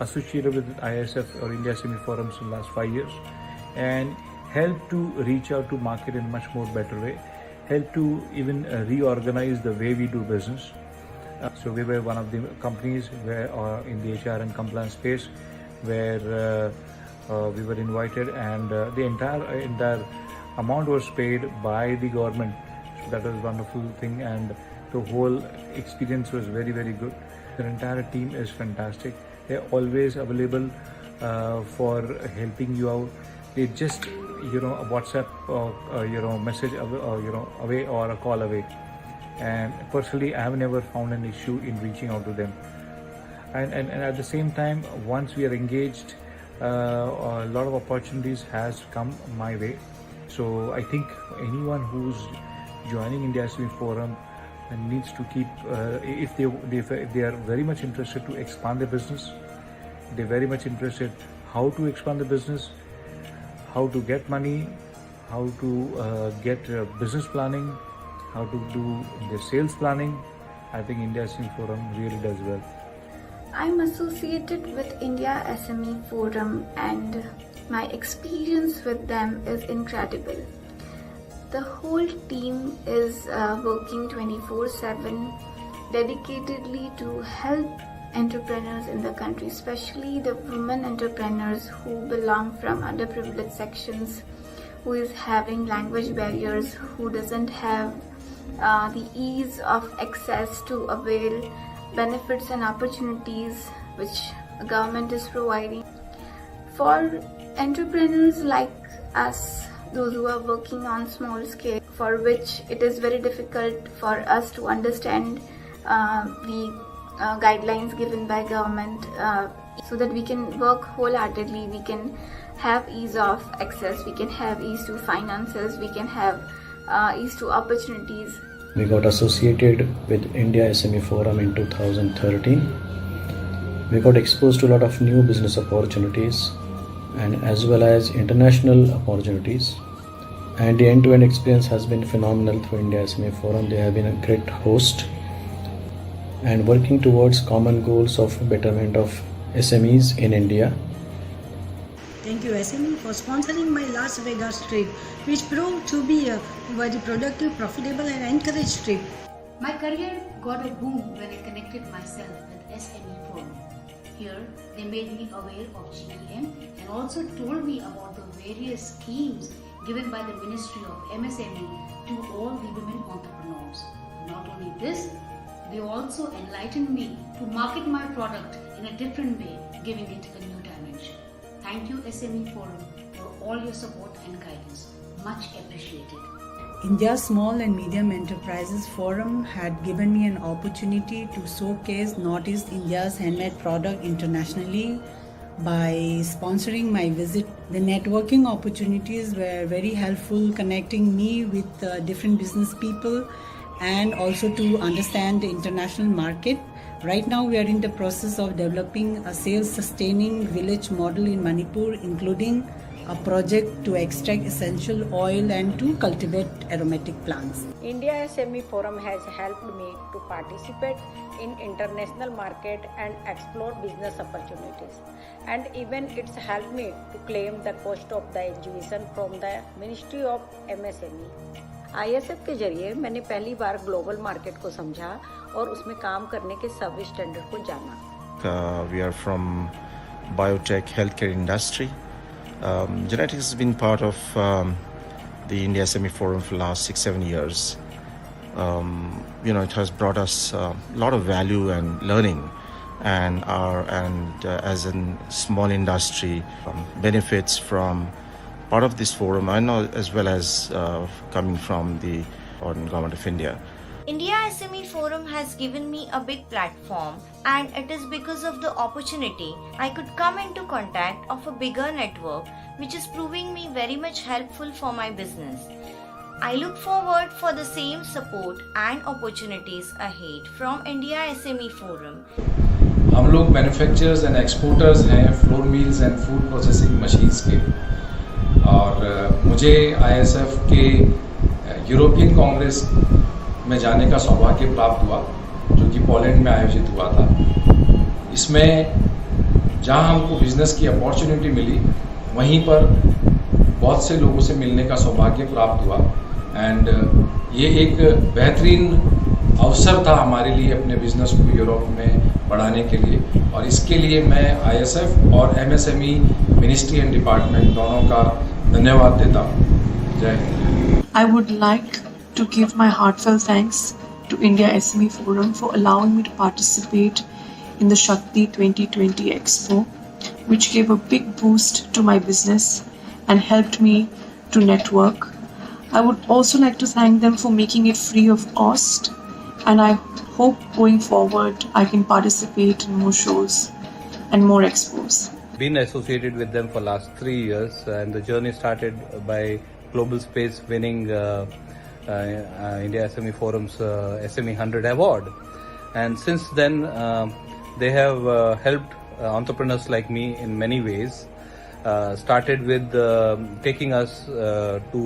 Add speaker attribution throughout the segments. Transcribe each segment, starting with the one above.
Speaker 1: associated with ISF or India SME Forums in the last 5 years and help to reach out to market in a much more better way, help to even reorganize the way we do business. So we were one of the companies where in the HR and compliance space where we were invited, and the entire amount was paid by the government. So that was a wonderful thing, and the whole experience was very, very good. The entire team is fantastic. They're always available for helping you out. They just a WhatsApp message away or a call away. And personally, I have never found an issue in reaching out to them. And at the same time, once we are engaged, a lot of opportunities has come my way. So I think anyone who's joining India SME Forum needs to keep, if they are very much interested to expand their business, they're very much interested how to expand the business, how to get money, how to get business planning, how to do the sales planning. I think India SME Forum really does well.
Speaker 2: I'm associated with India SME Forum and my experience with them is incredible. The whole team is working 24/7 dedicatedly to help entrepreneurs in the country, especially the women entrepreneurs who belong from underprivileged sections, who is having language barriers, who doesn't have the ease of access to avail benefits and opportunities which the government is providing. For entrepreneurs like us, those who are working on small scale, for which it is very difficult for us to understand the guidelines given by government, so that we can work wholeheartedly, we can have ease of access, we can have ease to finances, we can have ease to opportunities.
Speaker 3: We got associated with India SME Forum in 2013. We got exposed to a lot of new business opportunities and as well as international opportunities. And the end-to-end experience has been phenomenal through India SME Forum. They have been a great host and working towards common goals of betterment of SMEs in India.
Speaker 4: Thank you SME for sponsoring my Las Vegas trip, which proved to be a very productive, profitable and encouraged trip.
Speaker 5: My career got a boom when I connected myself with SME Forum. Here, they made me aware of GEM and also told me about the various schemes given by the Ministry of MSME to all the women entrepreneurs. Not only this, they also enlightened me to market my product in a different way, giving it a new dimension. Thank you SME Forum for all your support and guidance. Much appreciated.
Speaker 4: India Small and Medium Enterprises Forum had given me an opportunity to showcase Northeast India's handmade product internationally by sponsoring my visit. The networking opportunities were very helpful, connecting me with different business people and also to understand the international market. Right now we are in the process of developing a self-sustaining village model in Manipur, including a project to extract essential oil and to cultivate aromatic plants.
Speaker 6: India SME Forum has helped me to participate in international market and explore business opportunities. And even it's helped me to claim the cost of the education from the Ministry of MSME. ISF के जरिए मैंने पहली बार global market को समझा और उसमें काम करने के सर्विस स्टैंडर्ड को जाना.
Speaker 7: We are from biotech healthcare industry. Genetics has been part of the India SME Forum for the last 6-7 years. It has brought us a lot of value and learning, and as a small industry benefits from part of this forum, I know, as well as coming from the Government of India.
Speaker 8: India SME Forum has given me a big platform, and it is because of the opportunity I could come into contact of a bigger network, which is proving me very much helpful for my business. I look forward for the same support and opportunities ahead from India SME Forum.
Speaker 9: हम लोग manufacturers and exporters हैं flour mills and food processing machines के, और मुझे ISF के European Congress में जाने का सौभाग्य प्राप्त हुआ, जो कि पोलैंड में आयोजित हुआ था. इसमें जहां हमको बिजनेस की अपॉर्चुनिटी मिली वहीं पर बहुत से लोगों से मिलने का सौभाग्य प्राप्त हुआ एंड ये एक बेहतरीन अवसर था हमारे लिए अपने बिजनेस को यूरोप में बढ़ाने के लिए और इसके लिए मैं ISF और MSME मिनिस्ट्री एंड डिपार्टमेंट दोनों का धन्यवाद देता हूँ। जय Hind.
Speaker 10: I would like to give my heartfelt thanks to India SME Forum for allowing me to participate in the Shakti 2020 Expo, which gave a big boost to my business and helped me to network. I would also like to thank them for making it free of cost, and I hope going forward I can participate in more shows and more expos.
Speaker 11: Been associated with them for last 3 years, and the journey started by Global Space winning India SME Forum's SME 100 award, and since then they have helped entrepreneurs like me in many ways. Started with taking us to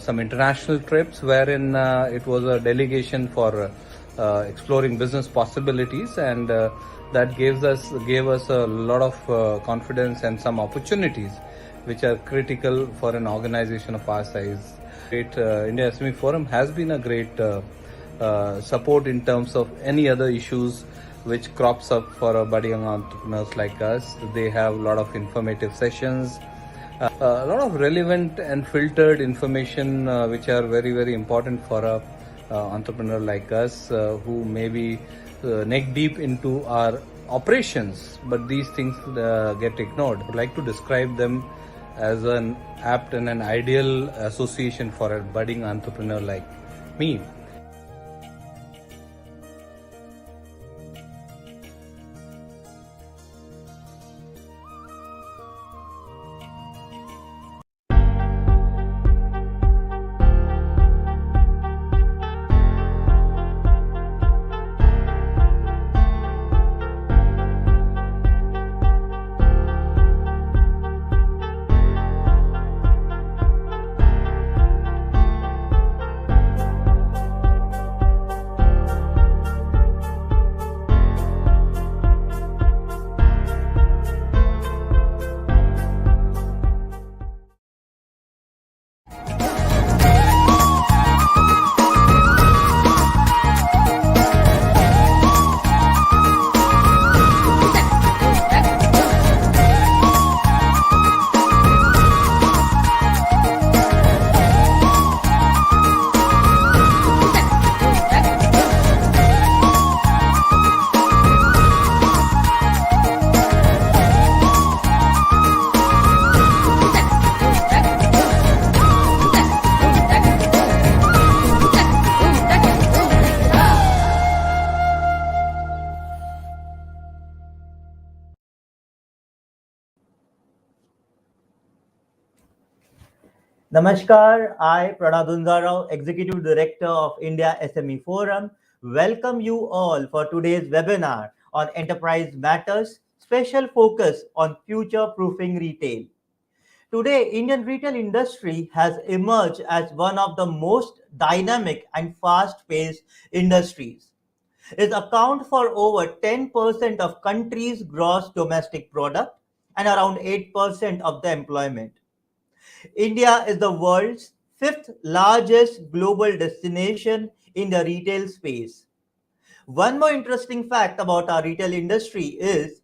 Speaker 11: some international trips wherein it was a delegation for exploring business possibilities, and that gave us a lot of confidence and some opportunities which are critical for an organization of our size. India SME Forum has been a great support in terms of any other issues which crops up for budding entrepreneurs like us. They have a lot of informative sessions, a lot of relevant and filtered information which are very, very important for a entrepreneur like us who may be neck deep into our operations, but these things get ignored. I'd like to describe them as an apt and an ideal association for a budding entrepreneur like me.
Speaker 12: Namaskar, I Pranab Dungarao, Executive Director of India SME Forum, welcome you all for today's webinar on Enterprise Matters, special focus on future-proofing retail. Today, Indian retail industry has emerged as one of the most dynamic and fast-paced industries. It accounts for over 10% of country's gross domestic product and around 8% of the employment. India is the world's fifth largest global destination in the retail space. One more interesting fact about our retail industry is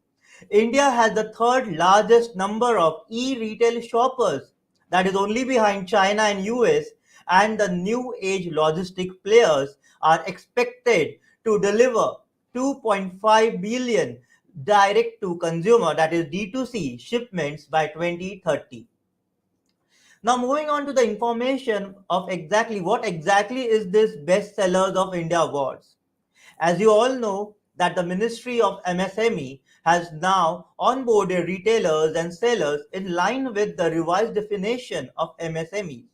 Speaker 12: India has the third largest number of e-retail shoppers, that is only behind China and US, and the new age logistic players are expected to deliver 2.5 billion direct to consumer, that is D2C shipments by 2030. Now moving on to the information of what exactly is this Best Sellers of India Awards. As you all know that the Ministry of MSME has now onboarded retailers and sellers in line with the revised definition of MSME.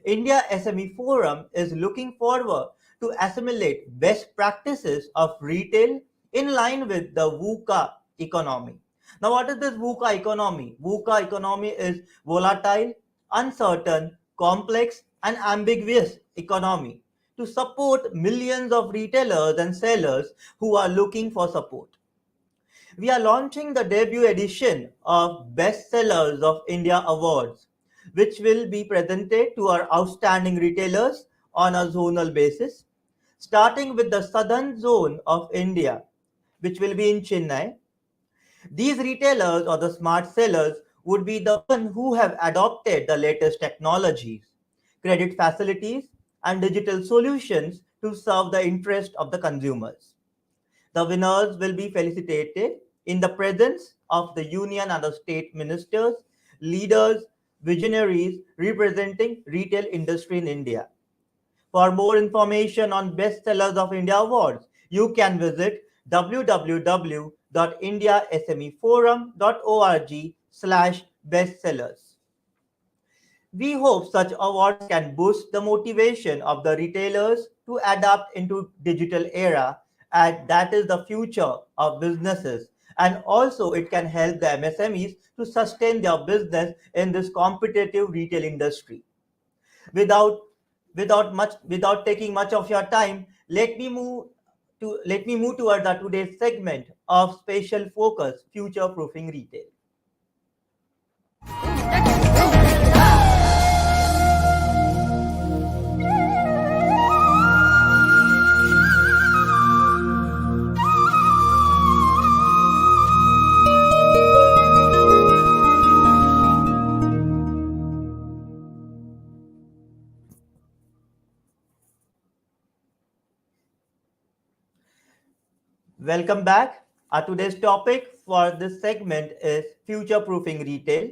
Speaker 12: India SME Forum is looking forward to assimilate best practices of retail in line with the VUCA economy. Now what is this VUCA economy? VUCA economy is volatile, uncertain, complex, and ambiguous economy to support millions of retailers and sellers who are looking for support. we are launching the debut edition of Bestsellers of India Awards, which will be presented to our outstanding retailers on a zonal basis, starting with the southern zone of India, which will be in Chennai. These retailers or the smart sellers would be the one who have adopted the latest technologies, credit facilities, and digital solutions to serve the interest of the consumers. The winners will be felicitated in the presence of the union and the state ministers, leaders, visionaries representing retail industry in India. For more information on Bestsellers of India Awards, you can visit www.indiasmeforum.org/bestsellers. We hope such awards can boost the motivation of the retailers to adapt into digital era, and that is the future of businesses, and also it can help the MSMEs to sustain their business in this competitive retail industry. Without without taking much of your time, let me move towards the today's segment of special focus future proofing retail. Welcome back. Our today's topic for this segment is future proofing retail.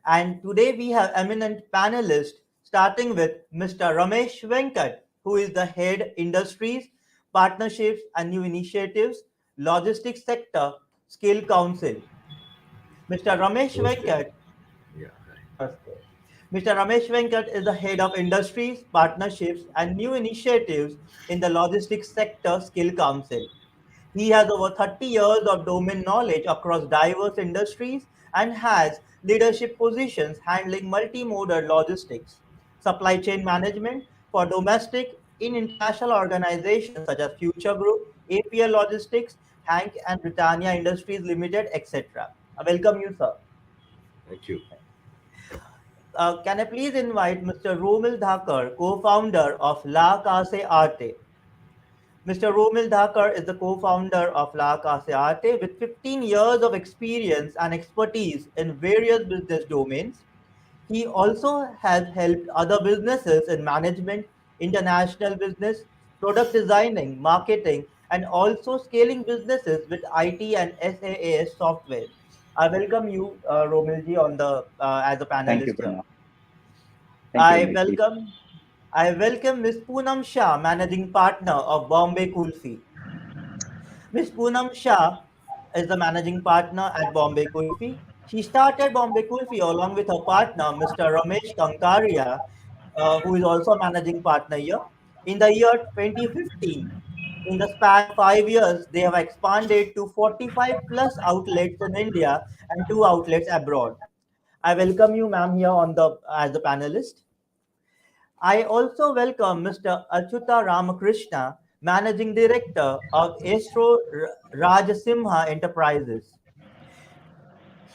Speaker 12: And today we have eminent panelists, starting with Mr. Ramesh Venkat, who is the head industries, partnerships and new initiatives, logistics sector, Skill Council. Mr. Ramesh Venkat. Mr. Ramesh Venkat is the head of industries, partnerships and new initiatives in the logistics sector Skill Council. He has over 30 years of domain knowledge across diverse industries and has leadership positions handling multimodal logistics, supply chain management for domestic in international organizations such as Future Group, APL Logistics, Hank and Britannia Industries Limited, etc. I welcome you, sir.
Speaker 13: Thank you.
Speaker 12: Can I please invite Mr. Romil Dhakar, co-founder of La Case Arte. Mr. Romil Dhakar is the co-founder of La Case Arte with 15 years of experience and expertise in various business domains. He also has helped other businesses in management, international business, product designing, marketing, and also scaling businesses with IT and SaaS software. I welcome you, Romilji, on the as a panelist.
Speaker 13: Thank you,
Speaker 12: here.
Speaker 13: Pranav. Thank you, Anish.
Speaker 12: I welcome Ms. Poonam Shah, Managing Partner of Bombay Kulfi. Ms. Poonam Shah is the Managing Partner at Bombay Kulfi. She started Bombay Kulfi along with her partner, Mr. Ramesh Kankaria, who is also a Managing Partner here, in the year 2015. In the span of 5 years, they have expanded to 45 plus outlets in India and 2 outlets abroad. I welcome you, ma'am, here on the as a panelist. I also welcome Mr. Achyuta Ramakrishna, Managing Director of Astro Rajasimha Enterprises.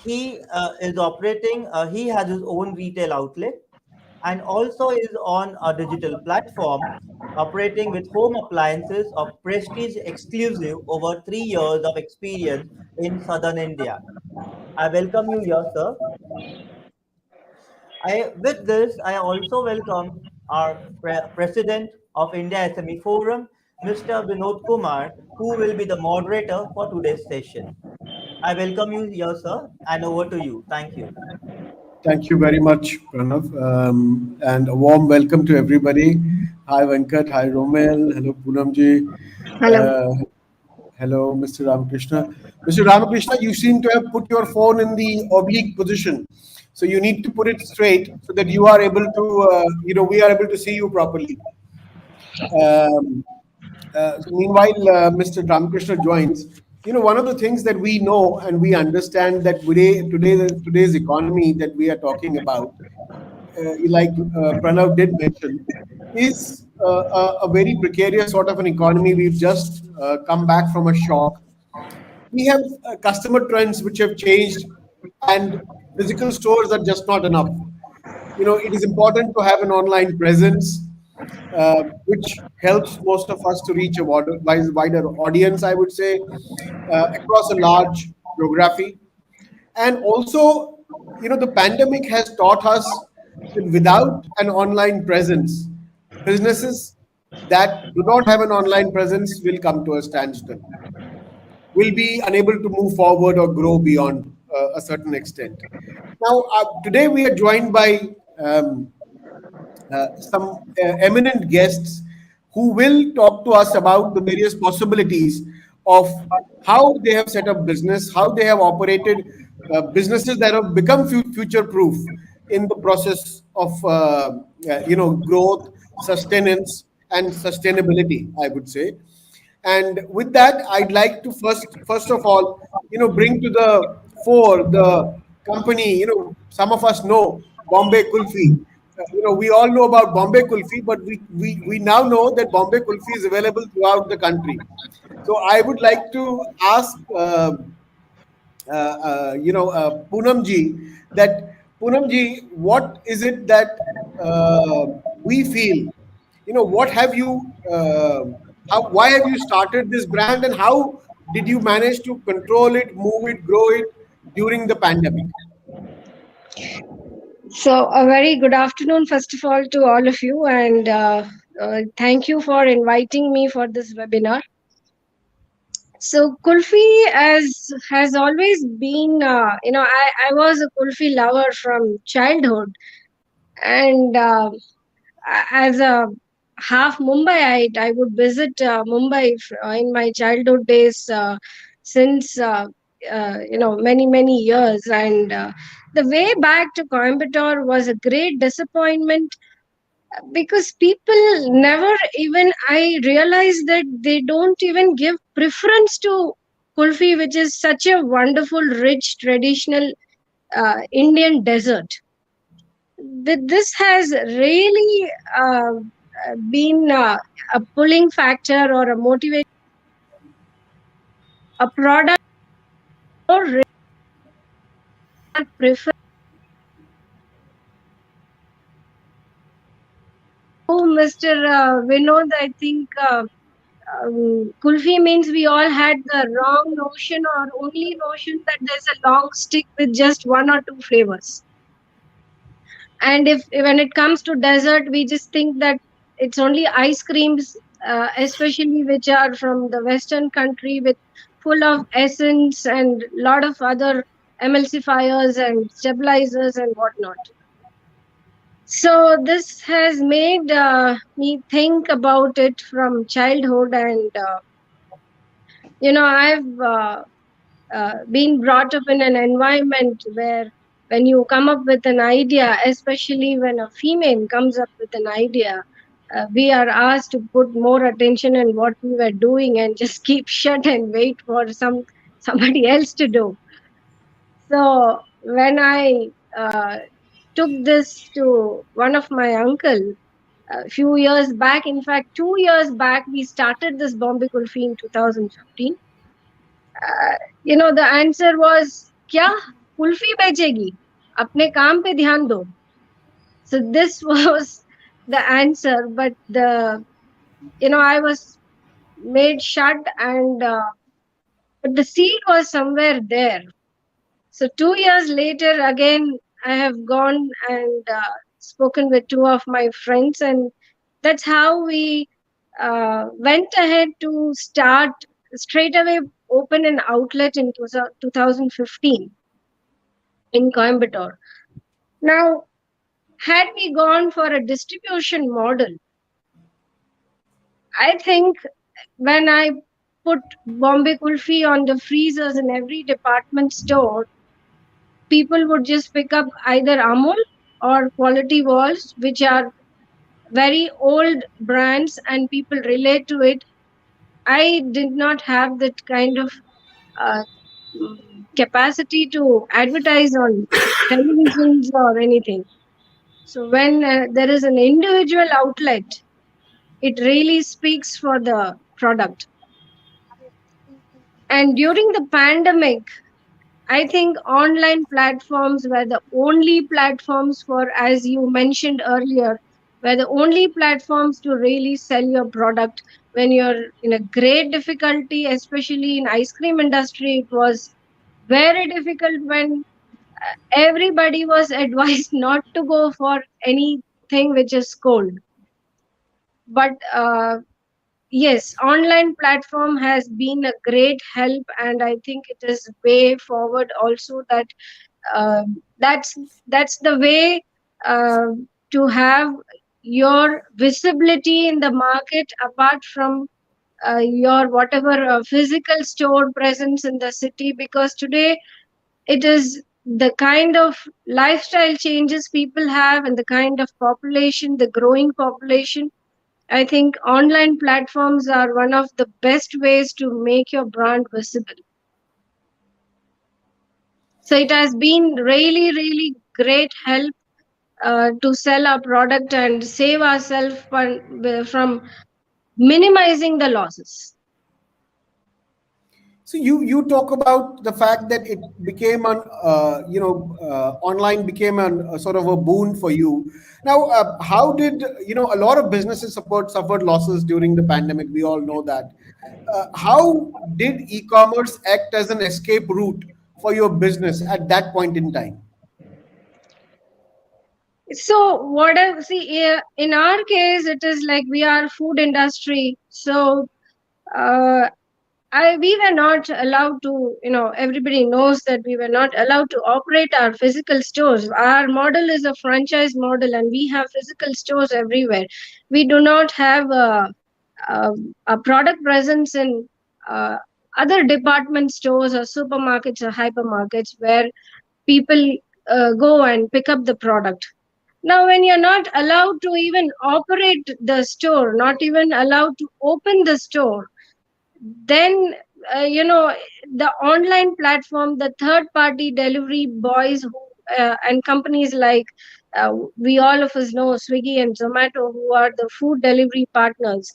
Speaker 12: He is operating, he has his own retail outlet and also is on a digital platform operating with home appliances of Prestige Exclusive over 3 years of experience in southern India. I welcome you here, sir. With this, I also welcome our President of India SME Forum, Mr. Vinod Kumar, who will be the moderator for today's session. I welcome you here, sir, and over to you. Thank you.
Speaker 14: Thank you very much, Pranav, and a warm welcome to everybody. Hi, Venkat. Hi, Romel. Hello, Poonamji.
Speaker 2: Hello.
Speaker 14: Hello, Mr. Ramakrishna. Mr. Ramakrishna, you seem to have put your phone in the oblique position. So you need to put it straight so that you are able to, we are able to see you properly. Meanwhile, Mr. Ramakrishna joins. One of the things that we know and we understand that today's economy that we are talking about, like Pranav did mention, is a very precarious sort of an economy. We've just come back from a shock. we have customer trends which have changed, and physical stores are just not enough. It is important to have an online presence, which helps most of us to reach a wider audience, I would say, across a large geography. And also, the pandemic has taught us that without an online presence, businesses that do not have an online presence will come to a standstill, will be unable to move forward or grow beyond a certain extent. Now, today we are joined by some eminent guests who will talk to us about the various possibilities of how they have set up business, how they have operated businesses that have become future-proof in the process of growth, sustenance, and sustainability, I would say. And with that, I'd like to first of all, bring to the fore the company. Some of us know Bombay Kulfi. We all know about Bombay Kulfi, but we now know that Bombay Kulfi is available throughout the country. So I would like to ask, Poonamji, that Poonamji, what is it that we feel? What have you? Why have you started this brand, and how did you manage to control it, move it, grow it during the pandemic?
Speaker 15: So, a very good afternoon, first of all, to all of you, and thank you for inviting me for this webinar. So, Kulfi has always been, I was a Kulfi lover from childhood, and as a half Mumbaiite, I would visit Mumbai in my childhood days since many years, and the way back to Coimbatore was a great disappointment because people never even, I realized that they don't even give preference to kulfi, which is such a wonderful, rich, traditional Indian dessert. This has really been a pulling factor or a motivation. A product or prefer. Oh, Mr. Vinod, I think kulfi means we all had the wrong notion or only notion that there's a long stick with just one or two flavors. And if when it comes to dessert, we just think that it's only ice creams, especially which are from the Western country with full of essence and lot of other emulsifiers and stabilizers and whatnot. So this has made me think about it from childhood, and I've been brought up in an environment where when you come up with an idea, especially when a female comes up with an idea, we are asked to put more attention in what we were doing and just keep shut and wait for somebody else to do. So when I took this to one of my uncle a few years back, in fact 2 years back, we started this Bombay Kulfi in 2015. The answer was, kya kulfi bechegi, apne kaam pe dhyan do. So this was the answer, but I was made shut, and but the seed was somewhere there. So 2 years later, again, I have gone and spoken with two of my friends, and that's how we went ahead to start straight away, open an outlet in 2015 in Coimbatore. Now, had we gone for a distribution model, I think when I put Bombay Kulfi on the freezers in every department store, people would just pick up either Amul or Quality Walls, which are very old brands and people relate to it. I did not have that kind of capacity to advertise on televisions or anything. So when there is an individual outlet, it really speaks for the product. And during the pandemic, I think online platforms were the only platforms for, as you mentioned earlier, were the only platforms to really sell your product when you're in a great difficulty, especially in ice cream industry. It was very difficult when everybody was advised not to go for anything which is cold. But yes, online platform has been a great help, and I think it is way forward also that uh, that's that's the way uh, to have your visibility in the market apart from your whatever physical store presence in the city, because today it is the kind of lifestyle changes people have and the kind of population, the growing population. I think online platforms are one of the best ways to make your brand visible. So it has been really, really great help to sell our product and save ourselves from minimizing the losses.
Speaker 14: So you talk about the fact that it became an online became a sort of a boon for you. Now, how did a lot of businesses suffered losses during the pandemic? We all know that. How did e-commerce act as an escape route for your business at that point in time?
Speaker 15: So what I see in our case, it is like we are food industry. So uh, we were not allowed to, everybody knows that we were not allowed to operate our physical stores. Our model is a franchise model, and we have physical stores everywhere. We do not have a product presence in other department stores or supermarkets or hypermarkets where people go and pick up the product. Now, when you're not allowed to even operate the store, not even allowed to open the store, then the online platform, the third party delivery boys and companies like we all of us know Swiggy and Zomato, who are the food delivery partners,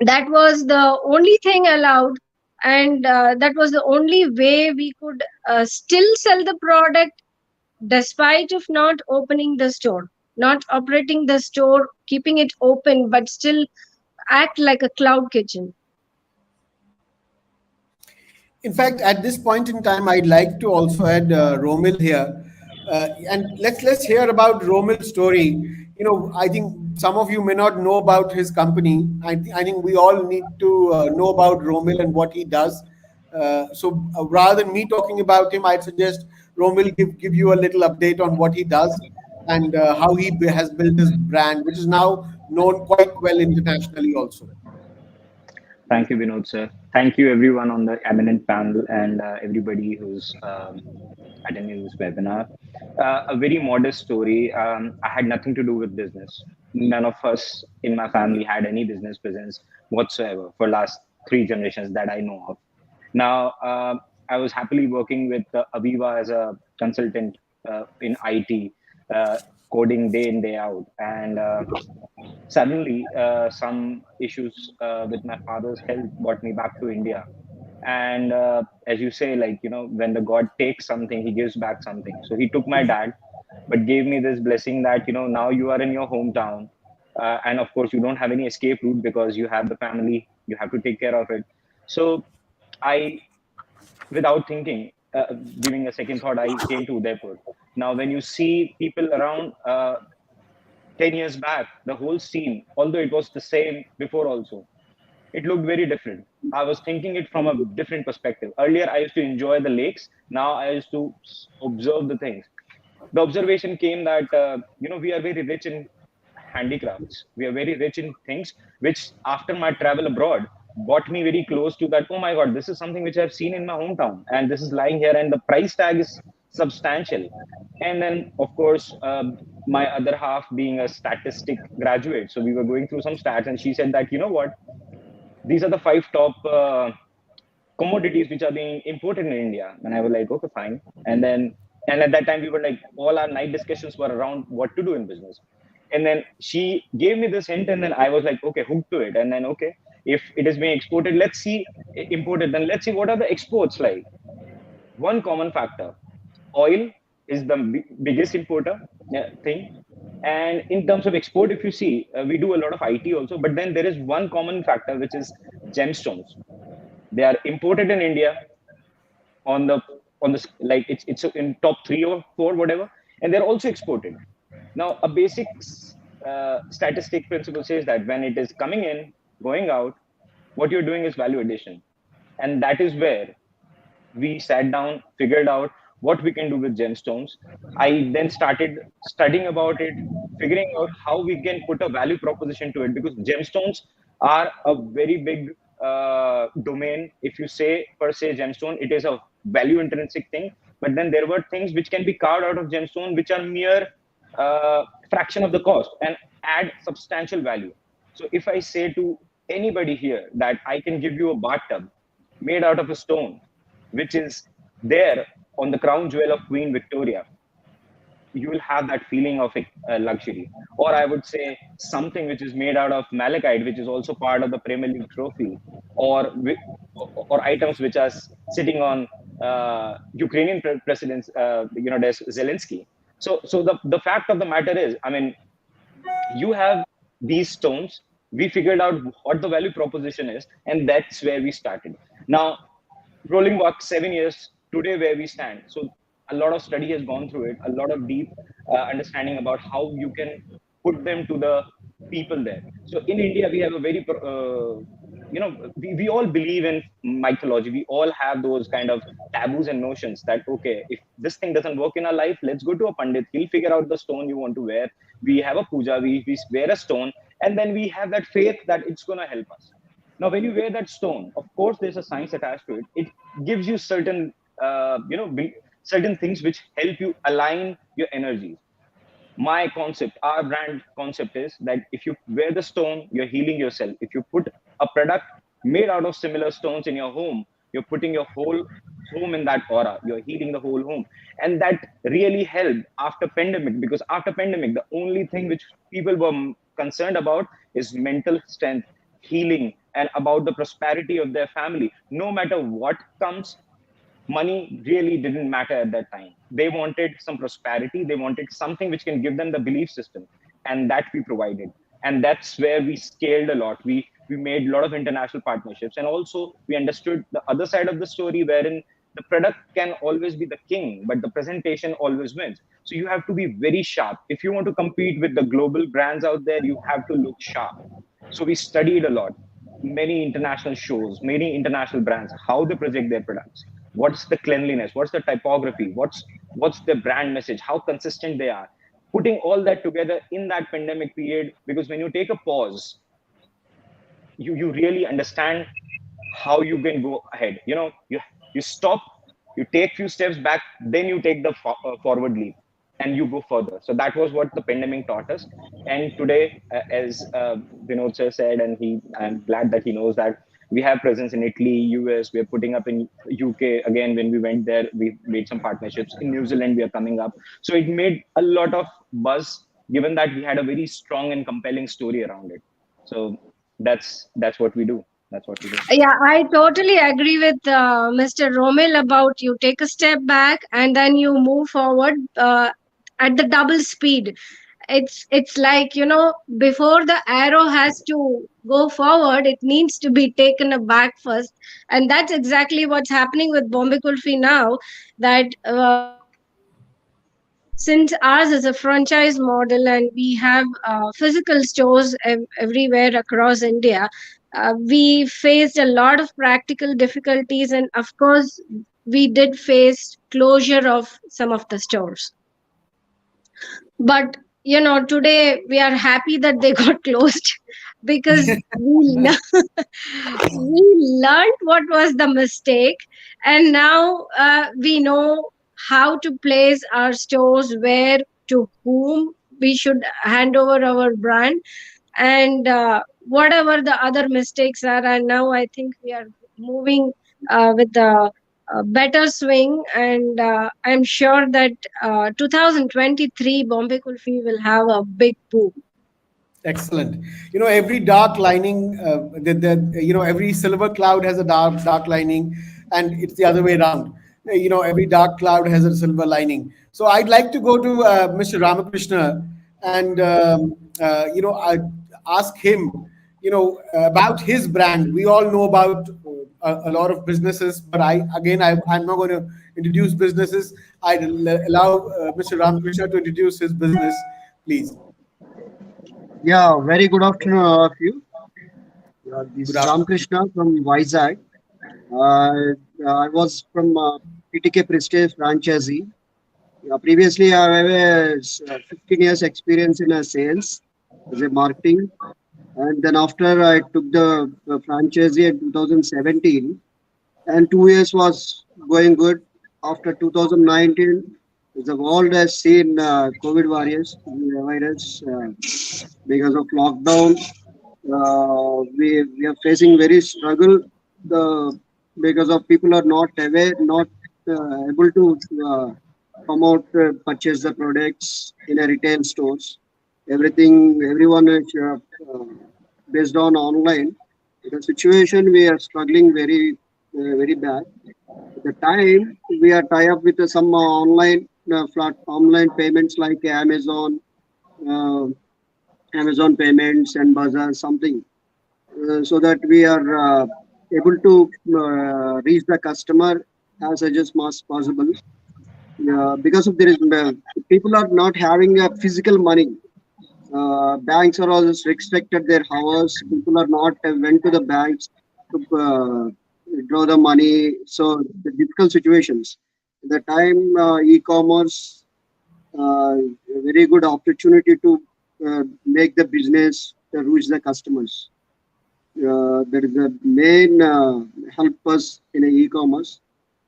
Speaker 15: that was the only thing allowed, and that was the only way we could still sell the product despite of not opening the store, not operating the store, keeping it open, but still act like a cloud kitchen.
Speaker 14: In fact, at this point in time, I'd like to also add Romil here, and let's hear about Romil's story. I think some of you may not know about his company. I think we all need to know about Romil and what he does. So rather than me talking about him, I'd suggest Romil give you a little update on what he does and how he has built his brand, which is now known quite well internationally also.
Speaker 16: Thank you, Vinod, sir. Thank you, everyone on the eminent panel and everybody who's attending this webinar. A very modest story. I had nothing to do with business. None of us in my family had any business presence whatsoever for last 3 generations that I know of. Now, I was happily working with Aviva as a consultant in IT, coding day in, day out. And suddenly, some issues with my father's health brought me back to India. And as you say, when the God takes something, he gives back something. So he took my dad, but gave me this blessing that, now you are in your hometown. And of course, you don't have any escape route because you have the family, you have to take care of it. So I, without thinking, giving a second thought, I came to Udaipur. Now, when you see people around 10 years back, the whole scene, although it was the same before also, it looked very different. I was thinking it from a different perspective. Earlier, I used to enjoy the lakes. Now I used to observe the things. The observation came that, we are very rich in handicrafts. We are very rich in things, which after my travel abroad, brought me very close to that. Oh my God, this is something which I've seen in my hometown, and this is lying here, and the price tag is substantial. And then, of course, my other half being a statistic graduate, so we were going through some stats, and she said that, you know what, these are the 5 top commodities which are being imported in India. And I was like, okay, fine. And at that time, we were like, all our night discussions were around what to do in business. And then she gave me this hint, and then I was like, okay, hooked to it. And then, okay, If it is being exported, let's see, imported, then let's see what are the exports like. One common factor: oil is the biggest importer thing. And in terms of export, if you see, we do a lot of IT also, but then there is one common factor, which is gemstones. They are imported in India on the like it's in top 3 or 4, whatever, and they're also exported. Now, a basic statistic principle says that when it is coming in, going out, what you're doing is value addition, and that is where we sat down, figured out what we can do with gemstones. I then started studying about it, figuring out how we can put a value proposition to it, because gemstones are a very big domain. If you say per se gemstone, it is a value intrinsic thing, but then there were things which can be carved out of gemstone which are mere fraction of the cost and add substantial value. So if I say to anybody here that I can give you a bathtub made out of a stone, which is there on the crown jewel of Queen Victoria, you will have that feeling of luxury. Or I would say something which is made out of malachite, which is also part of the Premier League trophy, or items which are sitting on Ukrainian president, Zelensky. So the fact of the matter is, I mean, you have these stones. We figured out what the value proposition is, and that's where we started. Now, rolling back 7 years, today where we stand. So a lot of study has gone through it, a lot of deep understanding about how you can put them to the people there. So in India, we have a very, we all believe in mythology. We all have those kind of taboos and notions that, okay, if this thing doesn't work in our life, let's go to a Pandit. He'll figure out the stone you want to wear. We have a puja, we wear a stone, and then we have that faith that it's going to help us. Now, when you wear that stone, of course, there's a science attached to it. It gives you certain, certain things which help you align your energies. My concept, our brand concept is that if you wear the stone, you're healing yourself. If you put a product made out of similar stones in your home, you're putting your whole home in that aura. You're healing the whole home. And that really helped after pandemic, because after pandemic, the only thing which people were concerned about is mental strength, healing, and about the prosperity of their family. No matter what comes, money really didn't matter at that time. They wanted some prosperity. They wanted something which can give them the belief system, and that we provided. And that's where we scaled a lot. We made a lot of international partnerships, and also we understood the other side of the story, wherein the product can always be the king, but the presentation always wins. So you have to be very sharp. If you want to compete with the global brands out there, you have to look sharp. So we studied a lot, many international shows, many international brands, how they project their products. What's the cleanliness? What's the typography? What's the brand message? How consistent they are? Putting all that together in that pandemic period, because when you take a pause, you really understand how you can go ahead. You stop, you take few steps back, then you take the forward leap, and you go further. So that was what the pandemic taught us. And today, as Vinod sir said, and I'm glad that he knows that we have presence in Italy, US, we are putting up in UK. Again, when we went there, we made some partnerships. In New Zealand, we are coming up. So it made a lot of buzz, given that we had a very strong and compelling story around it. So that's what we do. That's what we do.
Speaker 15: Yeah, I totally agree with Mr. Romil about you take a step back and then you move forward at the double speed. It's like, before the arrow has to go forward, it needs to be taken back first. And that's exactly what's happening with Bombay Kulfi now, that since ours is a franchise model and we have physical stores everywhere across India, we faced a lot of practical difficulties, and of course we did face closure of some of the stores. But today we are happy that they got closed, because we learned what was the mistake, and now we know how to place our stores, where, to whom we should hand over our brand, and whatever the other mistakes are. And now I think we are moving with the better swing, and I'm sure that 2023 Bombay Kulfi will have a big boom.
Speaker 14: Excellent. Every dark lining, every silver cloud has a dark lining, and it's the other way around. Every dark cloud has a silver lining. So I'd like to go to Mr. Ramakrishna and I ask him, about his brand. We all know about a lot of businesses, but I'm not going to introduce businesses. I'd allow Mr. Ramakrishna to introduce his business, please.
Speaker 17: Yeah, very good afternoon, all of you. This is Ramakrishna from Vizag. I was from PTK Prestige franchisee. Previously, I have a 15 years experience in sales as a marketing. And then after I took the franchisee in 2017, and 2 years was going good. After 2019, the world has seen COVID virus because of lockdown. We are facing very struggle because of people are not aware, not able to come out purchase the products in a retail stores. Everyone is based on online. The situation we are struggling very bad. At the time we are tie up with some online payments like uh, Amazon payments and Bazaar something, so that we are able to reach the customer as much as possible. Because of there is people are not having a physical money. Banks are also restricted their hours. People are not went to the banks to draw the money. So the difficult situations. At the time, e-commerce, a very good opportunity to make the business to reach the customers. That is the main help us in e-commerce.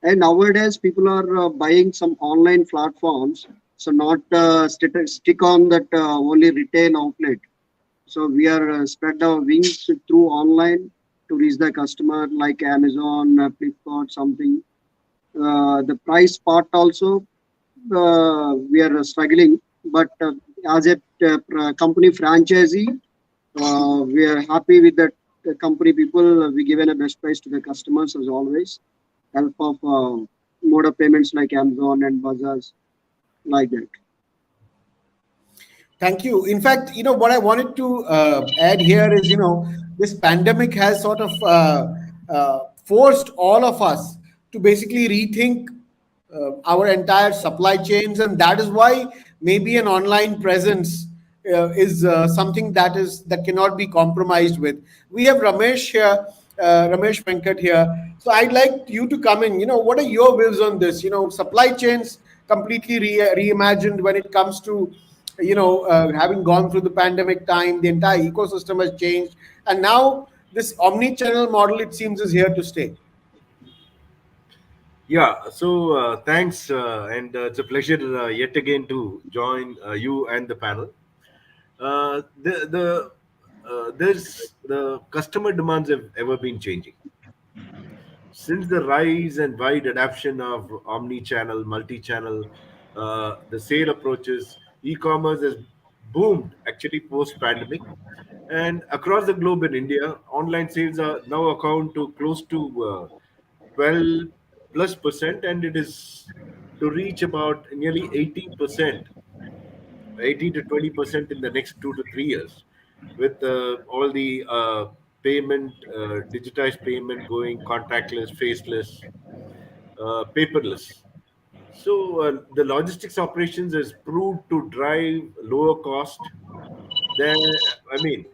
Speaker 17: And nowadays, people are buying some online platforms, so not stick on that only retail outlet. So we are spread our wings through online to reach the customer like Amazon, Flipkart, something. The price part also we are struggling, but as a company franchisee, we are happy with that company people. We given a best price to the customers as always. Help of mode of payments like Amazon and Bazaars, like that.
Speaker 14: Thank you. In fact, what I wanted to add here is, this pandemic has sort of forced all of us to basically rethink our entire supply chains, and that is why maybe an online presence is something that cannot be compromised with. We have Ramesh here, Ramesh Venkat here. So I'd like you to come in. What are your views on this? Supply chains completely reimagined when it comes to having gone through the pandemic time, the entire ecosystem has changed, and now this omni-channel model, it seems, is here to stay.
Speaker 13: Yeah, so thanks, and it's a pleasure yet again to join you and the panel. The customer demands have ever been changing. Since the rise and wide adoption of omni-channel, multi-channel, the sale approaches, e-commerce has boomed actually post-pandemic. And across the globe in India, online sales are now account to close to 12 plus percent, and it is to reach about nearly 18%, 18 to 20% in the next 2 to 3 years, with all the payment, digitized payment going contactless, faceless, paperless. So the logistics operations has proved to drive lower cost than, I mean,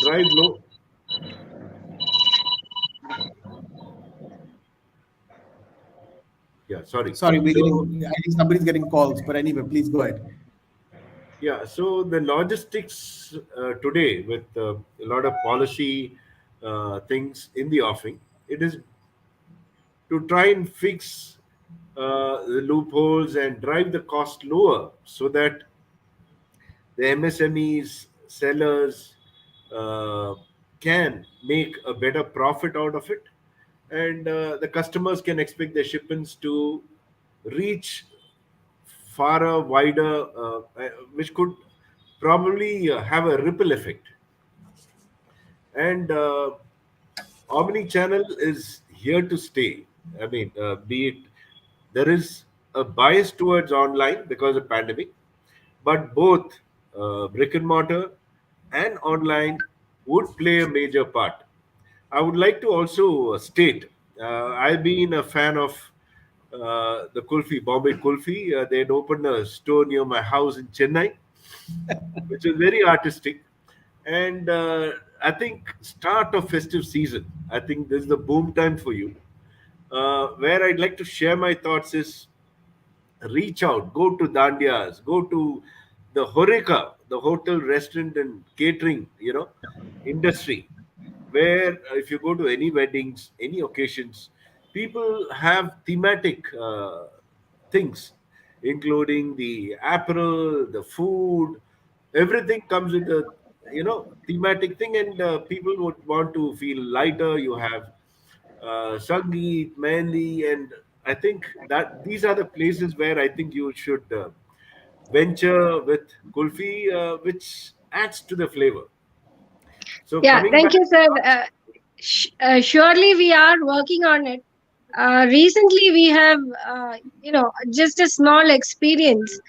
Speaker 13: drive low. Yeah, sorry.
Speaker 14: Sorry,
Speaker 13: So
Speaker 14: I think somebody's getting calls, but anyway, please go ahead.
Speaker 13: yeah, so the logistics today with a lot of policy things in the offing, it is to try and fix the loopholes and drive the cost lower so that the MSMEs, sellers uh, can make a better profit out of it, and the customers can expect their shipments to reach far wider, which could probably have a ripple effect. And omni-channel is here to stay. I mean, be it there is a bias towards online because of pandemic, but both brick and mortar and online would play a major part. I would like to also state I've been a fan of the Kulfi, Bombay Kulfi. They had opened a store near my house in Chennai, which was very artistic. And I think start of festive season, I think this is the boom time for you. Where I'd like to share my thoughts is reach out, go to Dandias, go to the Horeca, the hotel, restaurant, and catering, industry, where if you go to any weddings, any occasions, people have thematic things, including the apparel, the food, everything comes with a thematic thing, and people would want to feel lighter. You have Sangeet, Mehndi, and I think that these are the places where I think you should venture with kulfi, which adds to the flavor. So
Speaker 15: Yeah,
Speaker 13: coming
Speaker 15: thank
Speaker 13: back,
Speaker 15: you, sir. Surely we are working on it. Recently, we have, just a small experience.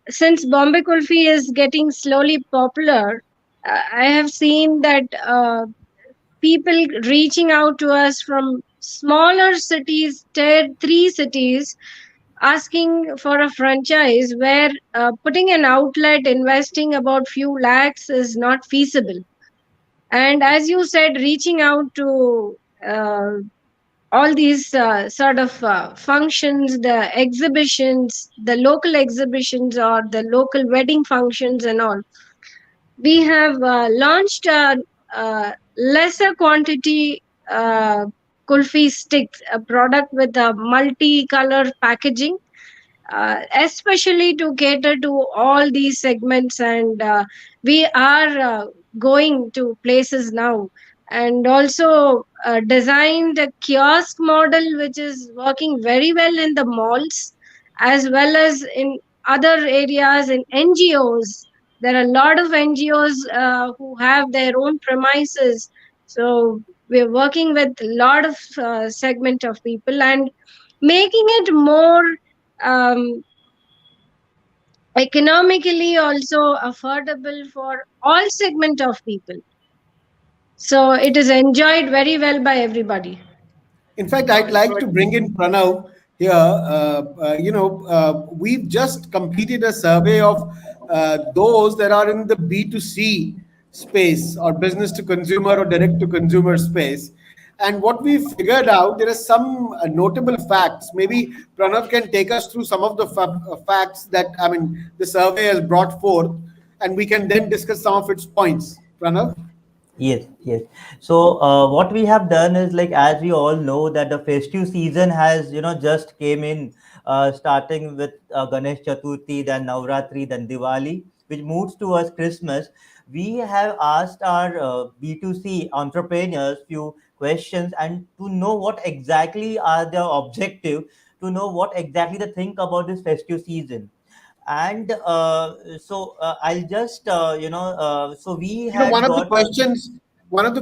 Speaker 15: Since Bombay Kulfi is getting slowly popular, I have seen that people reaching out to us from smaller cities, tier 3 cities, asking for a franchise where putting an outlet, investing about few lakhs is not feasible. And as you said, reaching out to all these sort of functions, the exhibitions, the local exhibitions or the local wedding functions and all, we have launched a lesser quantity kulfi sticks, a product with a multi-color packaging, especially to cater to all these segments. And we are going to places now, and also designed a kiosk model which is working very well in the malls as well as in other areas, in NGOs. There are a lot of NGOs who have their own premises. So we're working with a lot of segment of people and making it more um, economically also affordable for all segment of people. So it is enjoyed very well by everybody.
Speaker 14: In fact, I'd like to bring in Pranav here. We've just completed a survey of those that are in the B2C space or business to consumer or direct to consumer space. And what we figured out, there are some notable facts. Maybe Pranav can take us through some of the facts that, the survey has brought forth, and we can then discuss some of its points. Pranav?
Speaker 12: Yes, yes. So what we have done is, like, as we all know that the festive season has, just came in, starting with Ganesh Chaturthi, then Navratri, then Diwali, which moves towards Christmas. We have asked our B2C entrepreneurs few questions and to know what exactly are their objective, to know what exactly they think about this festive season. And I'll just, so we had
Speaker 14: One of the
Speaker 12: got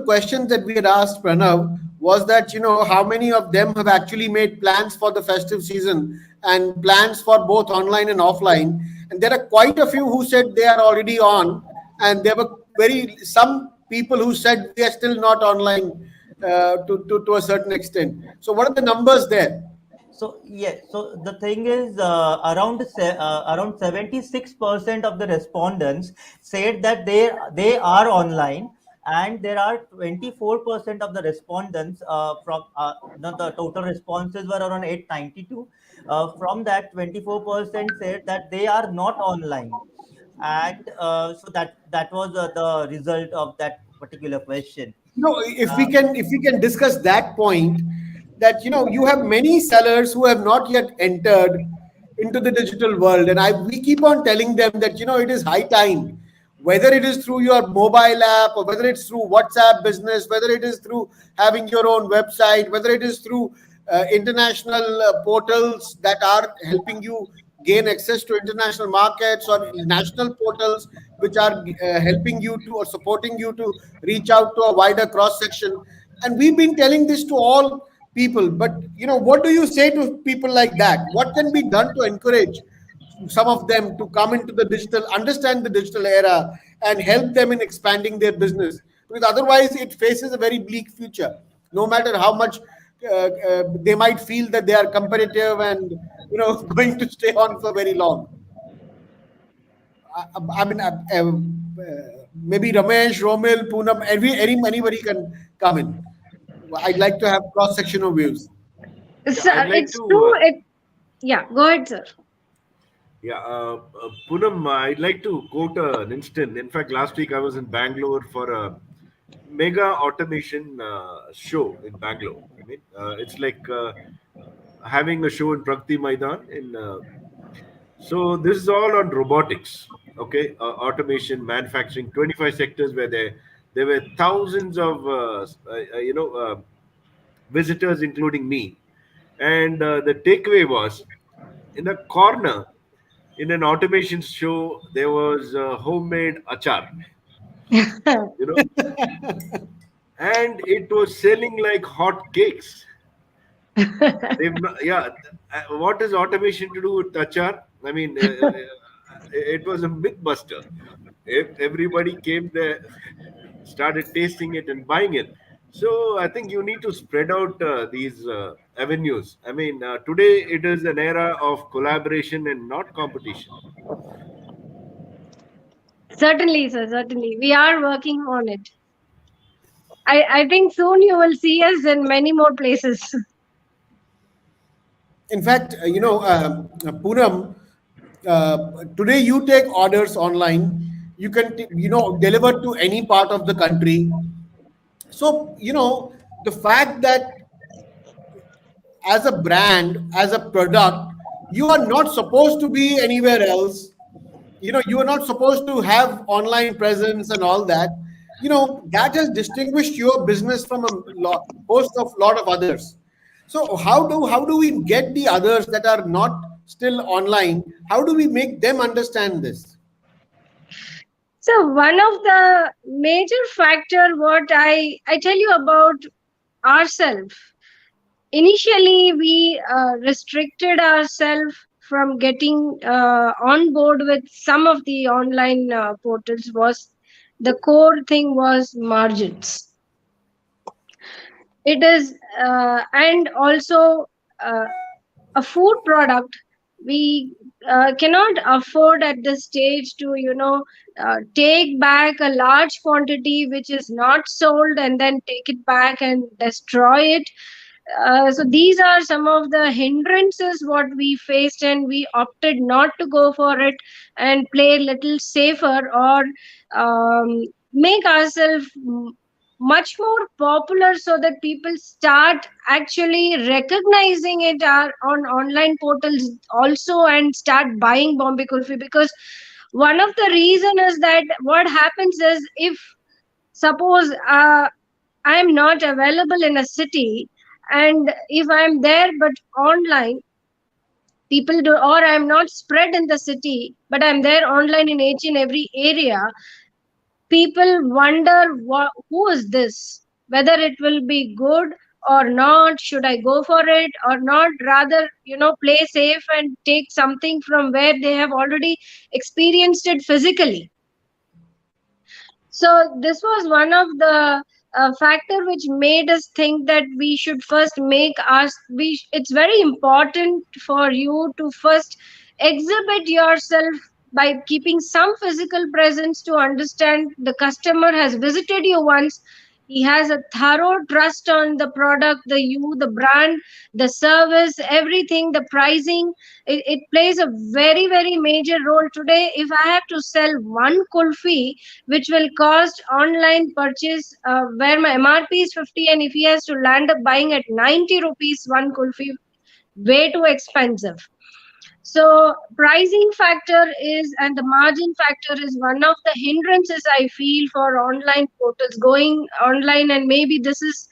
Speaker 14: questions that we had asked Pranav was that, how many of them have actually made plans for the festive season and plans for both online and offline. And there are quite a few who said they are already on, and there were some people who said they are still not online to a certain extent. So what are the numbers there?
Speaker 12: So yes, so the thing is, around 76% of the respondents said that they are online, and there are 24% of the respondents from the total responses were around 892. From that, 24% said that they are not online, and so that was the result of that particular question.
Speaker 14: If we can discuss that point, that you have many sellers who have not yet entered into the digital world, and we keep on telling them that it is high time, whether it is through your mobile app or whether it's through WhatsApp business, whether it is through having your own website, whether it is through international portals that are helping you gain access to international markets or national portals which are helping you to or supporting you to reach out to a wider cross section. And we've been telling this to all people, but what do you say to people like that? What can be done to encourage some of them to come into the digital, understand the digital era, and help them in expanding their business? Because otherwise it faces a very bleak future, no matter how much they might feel that they are competitive and going to stay on for very long. I mean, maybe Ramesh, Romil, Poonam, anybody can come in. I'd like to have cross-sectional views.
Speaker 15: Yeah, go ahead, sir.
Speaker 13: Yeah, Poonam, I'd like to quote an instant. In fact, last week I was in Bangalore for a mega automation show in Bangalore. I mean, it's like having a show in Pragati Maidan. So this is all on robotics. Okay, automation, manufacturing, 25 sectors where there were thousands of visitors, including me. And the takeaway was, in a corner in an automation show, there was homemade achar. And it was selling like hot cakes. What is automation to do with achar? I mean, it was a myth buster. Everybody came there, started tasting it and buying it. So I think you need to spread out these avenues. I mean, today it is an era of collaboration and not competition.
Speaker 15: Certainly, sir. Certainly, we are working on it. I think soon you will see us in many more places.
Speaker 14: In fact, Poonam, today you take orders online. You can, deliver to any part of the country. So, the fact that as a brand, as a product, you are not supposed to be anywhere else. You are not supposed to have online presence and all that. That has distinguished your business from a lot of others. So how do we get the others that are not still online? How do we make them understand this?
Speaker 15: So one of the major factor what I tell you about ourselves. Initially, we restricted ourselves from getting on board with some of the online portals. Was the core thing was margins. It is and also a food product. We cannot afford at this stage to take back a large quantity which is not sold and then take it back and destroy it. So these are some of the hindrances what we faced, and we opted not to go for it and play a little safer, or make ourselves much more popular so that people start actually recognizing it on online portals also and start buying Bombay Kulfi. Because one of the reason is that what happens is, if suppose I am not available in a city, and if I'm there but online, people do, or I'm not spread in the city but I'm there online in each and every area, people wonder who is this, whether it will be good or not, should I go for it or not, rather play safe and take something from where they have already experienced it physically. So this was one of the factor which made us think that we should first it's very important for you to first exhibit yourself by keeping some physical presence, to understand the customer has visited you once, he has a thorough trust on the product, the brand, the service, everything, the pricing. It plays a very, very major role today. If I have to sell one kulfi, which will cost online purchase where my MRP is 50, and if he has to land up buying at 90 rupees one kulfi, way too expensive. So pricing factor and the margin factor is one of the hindrances I feel for online portals going online, and maybe this is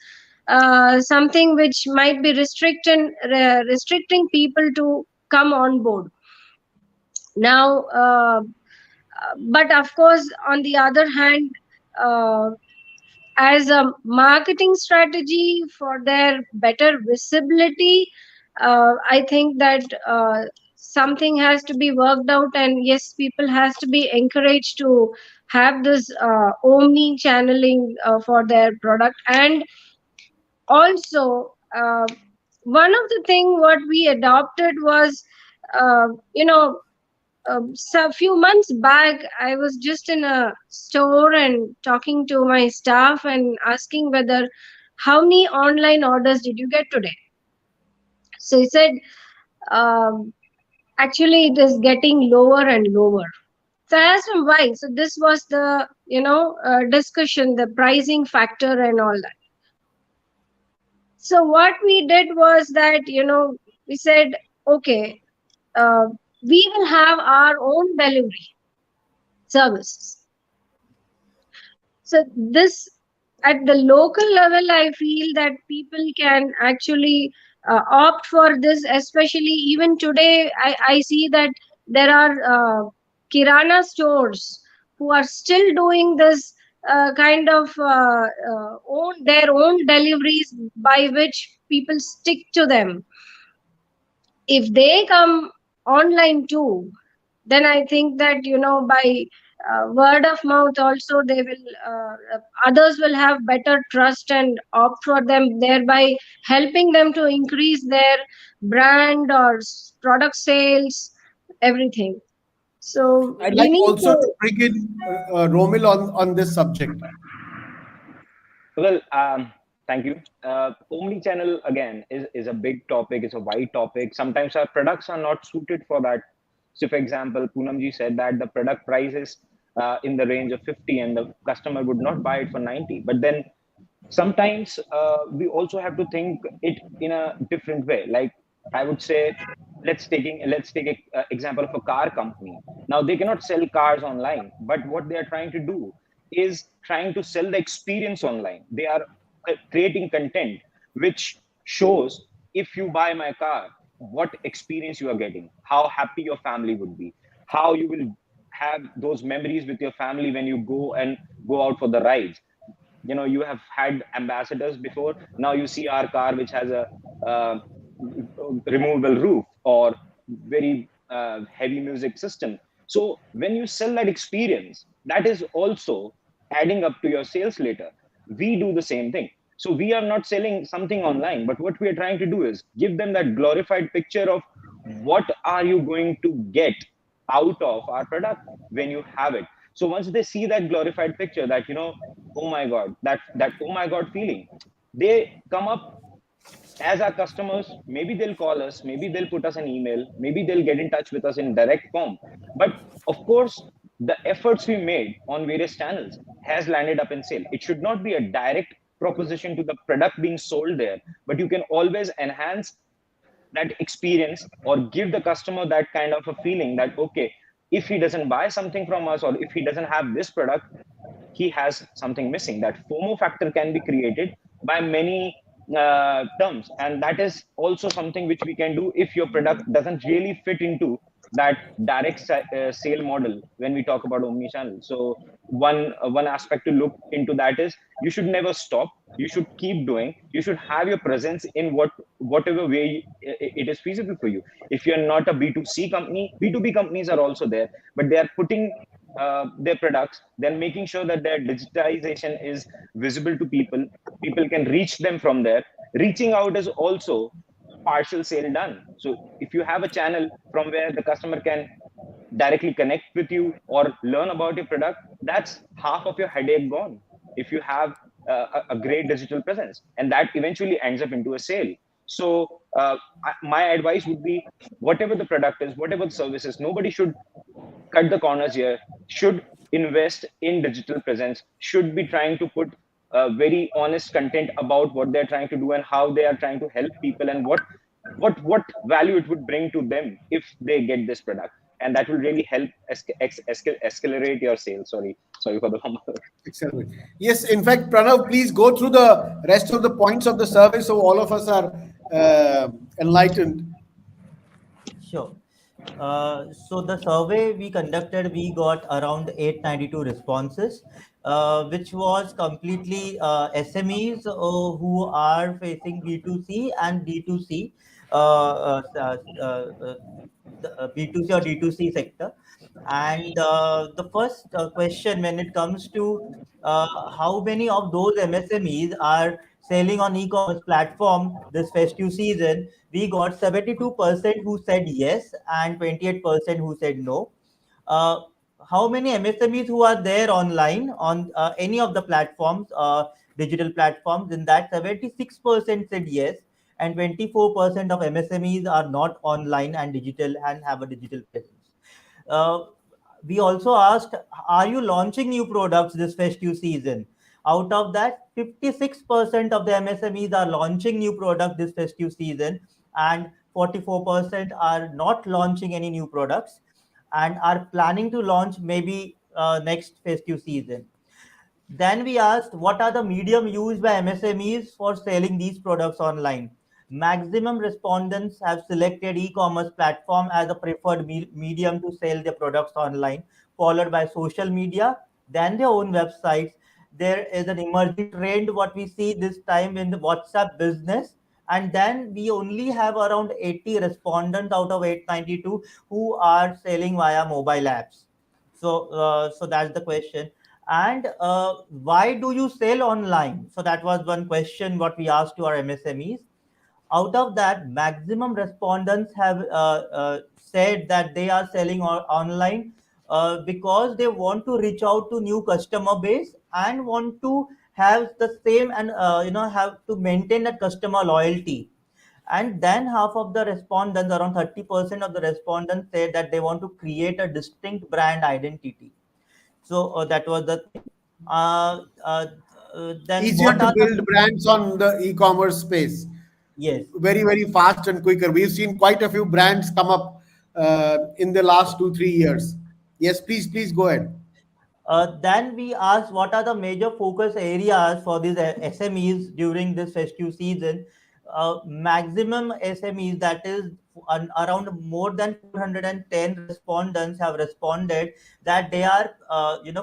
Speaker 15: something which might be restricting people to come on board. Now, but of course, on the other hand, as a marketing strategy for their better visibility, I think that something has to be worked out, and yes, people has to be encouraged to have this omni channeling for their product. And also, one of the thing what we adopted was, uh, you know so a few months back, I was just in a store and talking to my staff and asking whether how many online orders did you get today. So he said, um, actually, it is getting lower and lower. So I asked him why. So this was the discussion, the pricing factor and all that. So what we did was that we said, okay, uh, we will have our own delivery services. So this, at the local level, I feel that people can actually opt for this, especially even today. I see that there are kirana stores who are still doing this kind of their own deliveries, by which people stick to them. If they come online too, then I think that by word of mouth also, they will others will have better trust and opt for them, thereby helping them to increase their brand or product sales, everything. So
Speaker 14: I'd
Speaker 15: we
Speaker 14: like
Speaker 15: need
Speaker 14: also
Speaker 15: to.
Speaker 14: to bring in Romil on this subject.
Speaker 16: Well, thank you. Omni-channel again is a big topic. It's a wide topic. Sometimes our products are not suited for that. So, for example, Poonamji said that the product price is in the range of 50, and the customer would not buy it for 90. But then sometimes we also have to think it in a different way. Like I would say, let's take an example of a car company. Now they cannot sell cars online, but what they are trying to do is trying to sell the experience online. They are creating content which shows, if you buy my car, what experience you are getting, how happy your family would be, how you will have those memories with your family when you go out for the rides. You have had ambassadors before. Now you see our car which has a removable roof or very heavy music system. So when you sell that experience, that is also adding up to your sales later. We do the same thing. So we are not selling something online, but what we are trying to do is give them that glorified picture of what are you going to get out of our product when you have it. So once they see that glorified picture, that oh my god, that oh my god feeling, they come up as our customers. Maybe they'll call us, maybe they'll put us an email, maybe they'll get in touch with us in direct form. But of course, the efforts we made on various channels has landed up in sale. It should not be a direct proposition to the product being sold there, but you can always enhance that experience or give the customer that kind of a feeling that, okay, if he doesn't buy something from us, or if he doesn't have this product, he has something missing. That FOMO factor can be created by many terms, and that is also something which we can do if your product doesn't really fit into that direct sale model when we talk about omni-channel. So one aspect to look into that is you should never stop. You should keep doing. You should have your presence in whatever way it is feasible for you. If you're not a B2C company, B2B companies are also there, but they are putting their products, then making sure that their digitization is visible to people. People can reach them from there. Reaching out is also partial sale done. So if you have a channel from where the customer can directly connect with you or learn about your product, that's half of your headache gone. If you have a great digital presence, and that eventually ends up into a sale. So my advice would be, whatever the product is, whatever the service is, nobody should cut the corners here, should invest in digital presence, should be trying to put very honest content about what they're trying to do and how they are trying to help people, and what value it would bring to them if they get this product. And that will really help accelerate your sales. Sorry for the
Speaker 14: Excellent. Yes, in fact, Pranav, please go through the rest of the points of the survey so all of us are enlightened.
Speaker 12: Sure. So the survey we conducted, we got around 892 responses, which was completely SMEs who are facing B2C and D2C, B2C or D2C sector. And the first question when it comes to how many of those MSMEs are selling on e-commerce platform this festive season, we got 72% who said yes and 28% who said no. Uh, how many MSMEs who are there online on any of the platforms, digital platforms? In that, 76% said yes, and 24% of MSMEs are not online and digital and have a digital presence. Uh, we also asked, are you launching new products this festive season? Out of that, 56% of the MSMEs are launching new products this festive season, and 44% are not launching any new products and are planning to launch maybe next festive season. Then we asked, what are the medium used by MSMEs for selling these products online? Maximum respondents have selected e-commerce platform as a preferred medium to sell their products online, followed by social media, then their own websites. There is an emerging trend what we see this time in the WhatsApp business, and then we only have around 80 respondents out of 892 who are selling via mobile apps. So that's the question. And why do you sell online? So that was one question what we asked to our MSMEs. Out of that, maximum respondents have said that they are selling online because they want to reach out to new customer base and want to have the same and have to maintain that customer loyalty. And then half of the respondents, around 30% of the respondents, said that they want to create a distinct brand identity. So that was the thing. Uh, uh, then
Speaker 14: Easier
Speaker 12: what
Speaker 14: to
Speaker 12: are the
Speaker 14: build brands on the e-commerce space.
Speaker 12: yes?
Speaker 14: Very, very fast and quicker. We've seen quite a few brands come up in the last 2-3 years. Yes, please go ahead.
Speaker 12: Then we asked what are the major focus areas for these SMEs during this festive season. Maximum SMEs, that is around more than 410 respondents have responded that they are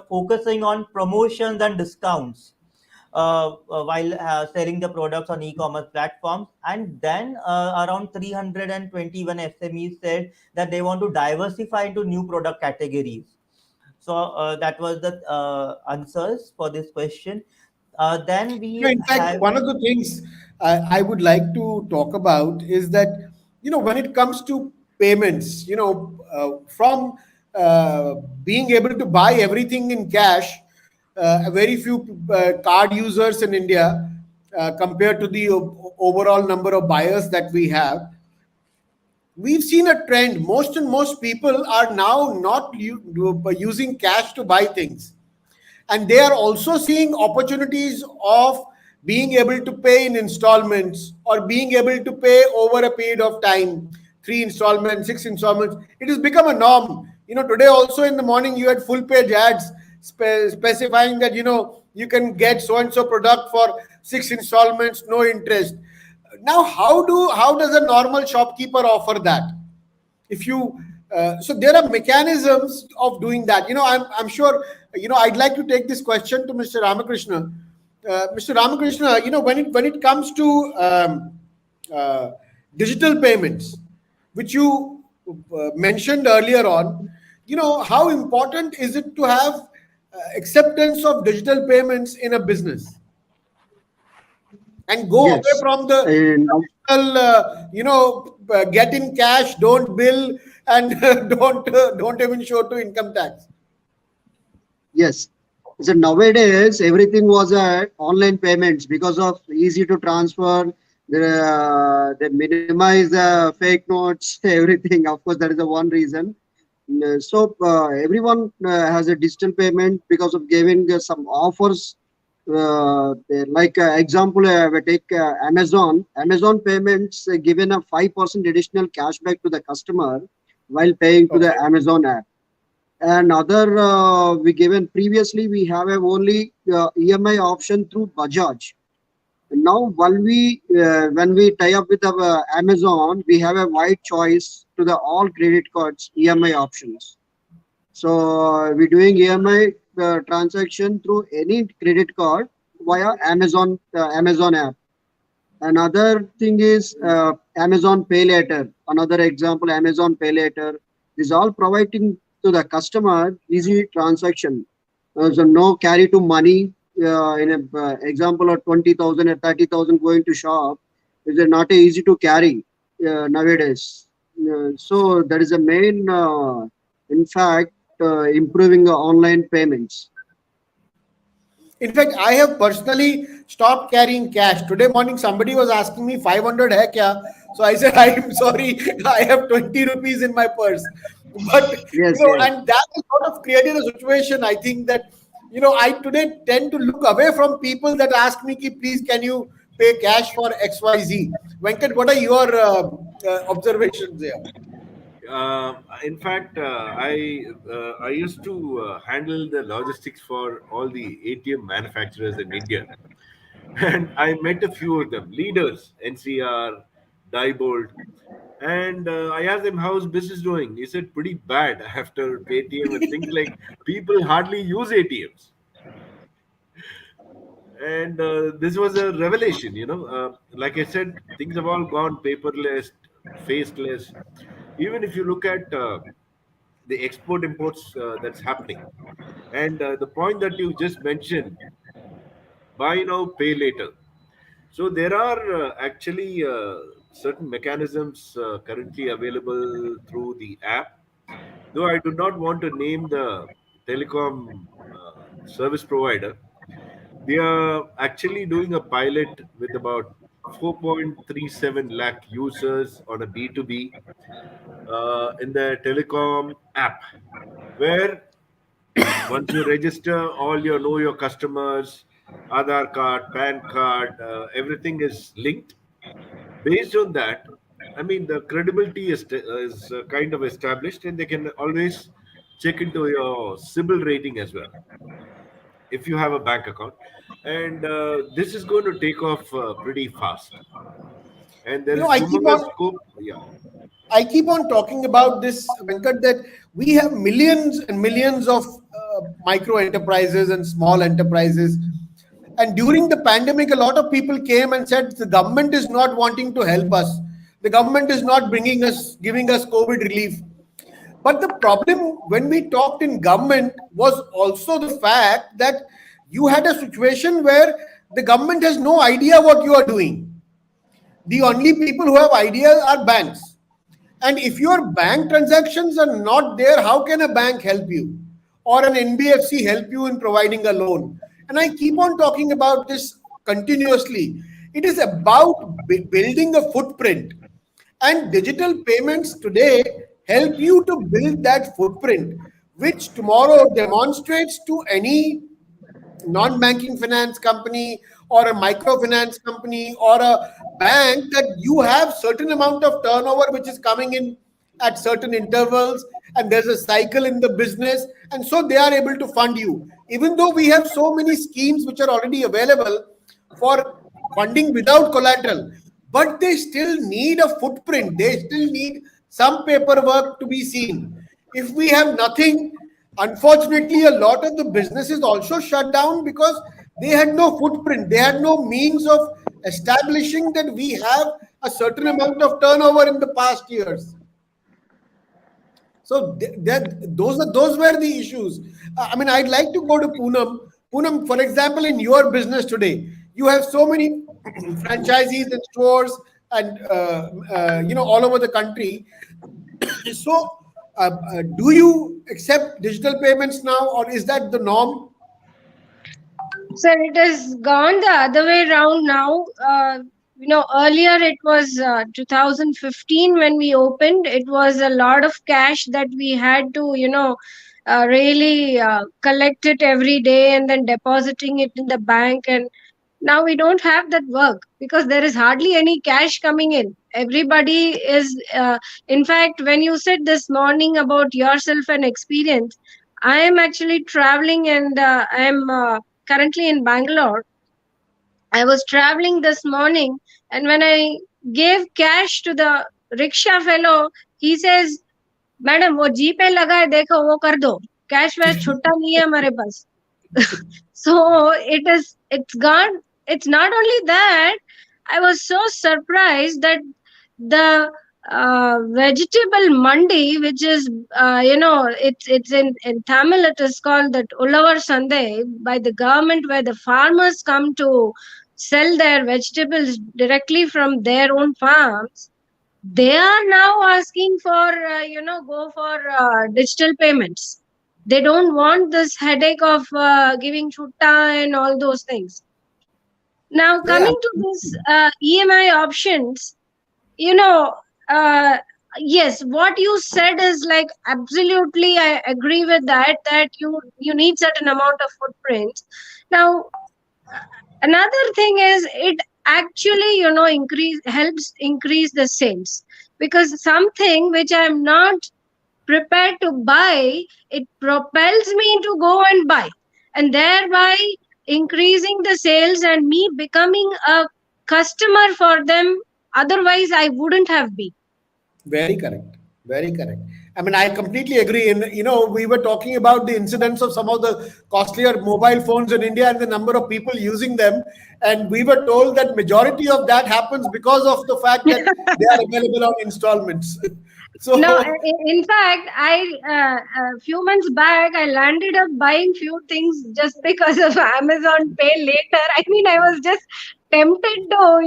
Speaker 12: focusing on promotions and discounts while selling the products on e-commerce platforms. And then around 321 SMEs said that they want to diversify into new product categories. So that was the answers for this question. Then we
Speaker 14: In fact,
Speaker 12: have
Speaker 14: one of the things I would like to talk about is that, when it comes to payments, from being able to buy everything in cash, very few card users in India compared to the overall number of buyers that we have. We've seen a trend. Most people are now not using cash to buy things, and they are also seeing opportunities of being able to pay in installments or being able to pay over a period of time, 3 installments, 6 installments. It has become a norm. Today also in the morning you had full page ads specifying that you can get so and so product for 6 installments, no interest. Now how does a normal shopkeeper offer that? If you So there are mechanisms of doing that. I'm sure, I'd like to take this question to Mr. Ramakrishna. Mr. Ramakrishna, when it comes to digital payments, which you mentioned earlier on, how important is it to have acceptance of digital payments in a business and go away
Speaker 17: Yes.
Speaker 14: from the traditional, get in cash, don't bill, and don't even show to income tax?
Speaker 17: Yes. So nowadays everything was online payments because of easy to transfer. They minimize the fake notes, everything. Of course, that is the one reason. So everyone has a digital payment because of giving some offers. Like example, we take Amazon. Amazon payments given a 5% additional cashback to the customer while paying to the Amazon app. And other we given previously, we have only EMI option through Bajaj. Now, when we tie up with our Amazon, we have a wide choice to the all credit cards EMI options. So we're doing EMI transaction through any credit card via Amazon app. Another thing is Amazon Pay Later. Another example, Amazon Pay Later is all providing to the customer easy transaction. So no carry to money. In an example of 20,000 or 30,000 going to shop is not easy to carry nowadays. So that is a main, in fact, improving the online payments.
Speaker 14: In fact, I have personally stopped carrying cash. Today morning, somebody was asking me 500 hai kya? So I said, I'm sorry, I have 20 rupees in my purse. But,
Speaker 17: Yes,
Speaker 14: and that has sort of created a situation, I think that, I today tend to look away from people that ask me, please, can you pay cash for XYZ? Venkat, what are your observations there?
Speaker 13: In fact, I used to handle the logistics for all the ATM manufacturers in India, and I met a few of them, leaders, NCR, Diebold, and I asked them how's business doing. He said pretty bad after Paytm and things like people hardly use ATMs, and this was a revelation. Like I said, things have all gone paperless, faceless. Even if you look at the export imports that's happening. And the point that you just mentioned, buy now, pay later. So there are actually certain mechanisms currently available through the app. Though I do not want to name the telecom service provider, they are actually doing a pilot with about 4.37 lakh users on a B2B in the telecom app, where once you register all your know your customers, Aadhaar card, PAN card, everything is linked. Based on that, I mean, the credibility is kind of established, and they can always check into your CIBIL rating as well if you have a bank account. And this is going to take off pretty fast. And there is humongous scope. Yeah.
Speaker 14: I keep on talking about this, Venkat, that we have millions and millions of micro enterprises and small enterprises. And during the pandemic, a lot of people came and said the government is not wanting to help us. The government is not giving us COVID relief. But the problem when we talked in government was also the fact that you had a situation where the government has no idea what you are doing. The only people who have ideas are banks. And if your bank transactions are not there, how can a bank help you? Or an NBFC help you in providing a loan? And I keep on talking about this continuously. It is about building a footprint. And digital payments today help you to build that footprint, which tomorrow demonstrates to any non-banking finance company or a microfinance company or a bank that you have certain amount of turnover which is coming in at certain intervals, and there's a cycle in the business, and so they are able to fund you. Even though we have so many schemes which are already available for funding without collateral, but they still need a footprint. They still need some paperwork to be seen. If we have nothing, unfortunately, a lot of the businesses also shut down because they had no footprint. They had no means of establishing that we have a certain amount of turnover in the past years. So those were the issues. I mean, I'd like to go to Poonam. Poonam, for example, in your business today, you have so many franchisees and stores and all over the country. So do you accept digital payments now, or is that the norm?
Speaker 15: Sir, it has gone the other way around now. Earlier it was 2015 when we opened. It was a lot of cash that we had to, really collect it every day and then depositing it in the bank. And now we don't have that work because there is hardly any cash coming in. Everybody is, in fact, when you said this morning about yourself and experience, I am actually traveling and I am currently in Bangalore. I was traveling this morning, and when I gave cash to the rickshaw fellow, he says, "Madam, वो जी पे लगा है, देखो वो कर दो. Cash वैश छुट्टा नहीं है हमारे पास." So it's gone. It's not only that, I was so surprised that the vegetable mandi, which is it's in Tamil, it is called that Ulavar Sandai by the government, where the farmers come to sell their vegetables directly from their own farms. They are now asking for go for digital payments. They don't want this headache of giving chutta and all those things. Now coming to this EMI options, yes, what you said is like absolutely, I agree with that you need certain amount of footprints. Now another thing is, it actually helps increase the sales, because something which I am not prepared to buy, it propels me to go and buy, and thereby increasing the sales and me becoming a customer for them. Otherwise I wouldn't have been.
Speaker 14: Very correct. Very correct. I mean, I completely agree. And, we were talking about the incidence of some of the costlier mobile phones in India and the number of people using them. And we were told that majority of that happens because of the fact that they are available on installments. So
Speaker 15: no, in fact, a few months back, I landed up buying few things just because of Amazon Pay later. I mean, I was just tempted to,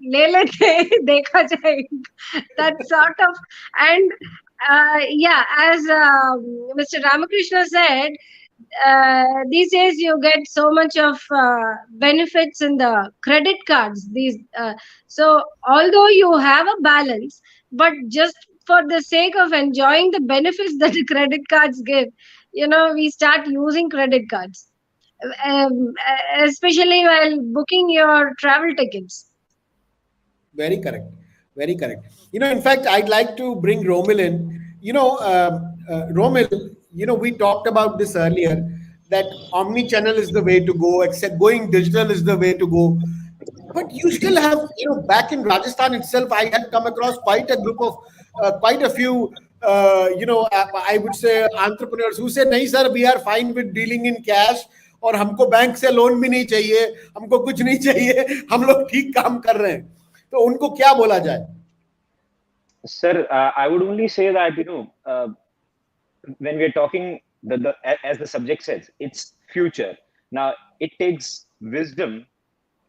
Speaker 15: le lete, dekha jayega. That sort of, and as Mr. Ramakrishna said, these days you get so much of benefits in the credit cards. So although you have a balance, but just for the sake of enjoying the benefits that the credit cards give, we start using credit cards, especially while booking your travel tickets.
Speaker 14: Very correct. Very correct. In fact, I'd like to bring Romil in. Romil, we talked about this earlier, that omni-channel is the way to go, except going digital is the way to go. But you still have, back in Rajasthan itself, I had come across quite a few, I would say entrepreneurs who say, "Nahi sir, we are fine with dealing in cash, और हमको bank से loan भी नहीं चाहिए, हमको कुछ नहीं चाहिए, हम लोग ठीक काम कर रहे हैं." तो उनको क्या बोला जाए?
Speaker 16: Sir, I would only say that, when we're talking, as the subject says, it's future. Now, it takes wisdom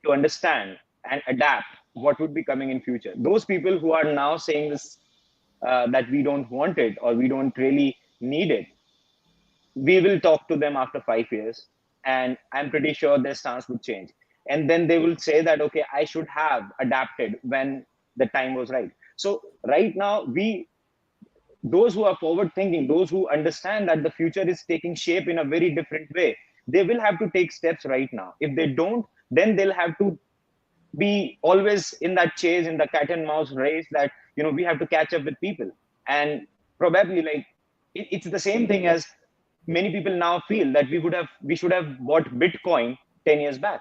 Speaker 16: to understand and adapt what would be coming in future. Those people who are now saying this, that we don't want it or we don't really need it, we will talk to them after 5 years, and I'm pretty sure their stance would change. And then they will say that, okay, I should have adapted when the time was right. So right now, those who are forward thinking, those who understand that the future is taking shape in a very different way, they will have to take steps right now. If they don't, then they'll have to be always in that chase, in the cat and mouse race, that we have to catch up with people. And probably it's the same thing as many people now feel that we should have bought Bitcoin 10 years back,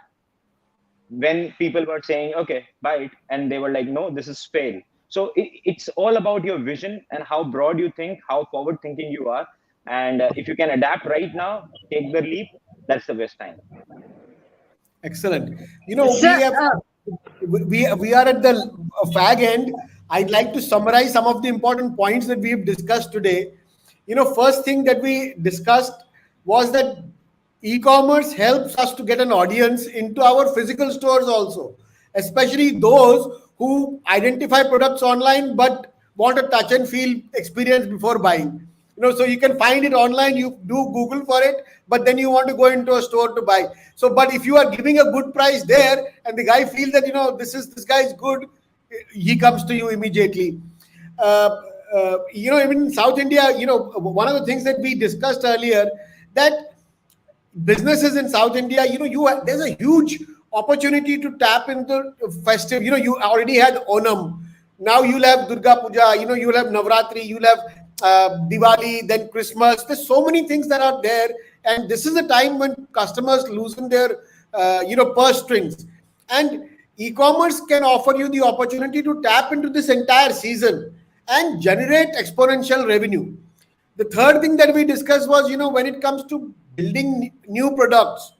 Speaker 16: when people were saying, okay, buy it, and they were like, no, this is fail. So it's all about your vision and how broad you think, how forward thinking you are. And if you can adapt right now, take the leap, that's the best time.
Speaker 14: Excellent. We are at the fag end. I'd like to summarize some of the important points that we've discussed today. First thing that we discussed was that e-commerce helps us to get an audience into our physical stores also, especially those who identify products online but want a touch and feel experience before buying. So you can find it online, you do Google for it, but then you want to go into a store to buy. So, but if you are giving a good price there and the guy feels that, this guy is good, he comes to you immediately. Even in South India, one of the things that we discussed earlier, that businesses in South India, there's a huge opportunity to tap into festive. You already had Onam. Now you'll have Durga Puja, you'll have Navratri, you'll have Diwali, then Christmas. There's so many things that are there. And this is a time when customers loosen their, purse strings. And e-commerce can offer you the opportunity to tap into this entire season and generate exponential revenue. The third thing that we discussed was, when it comes to building new products,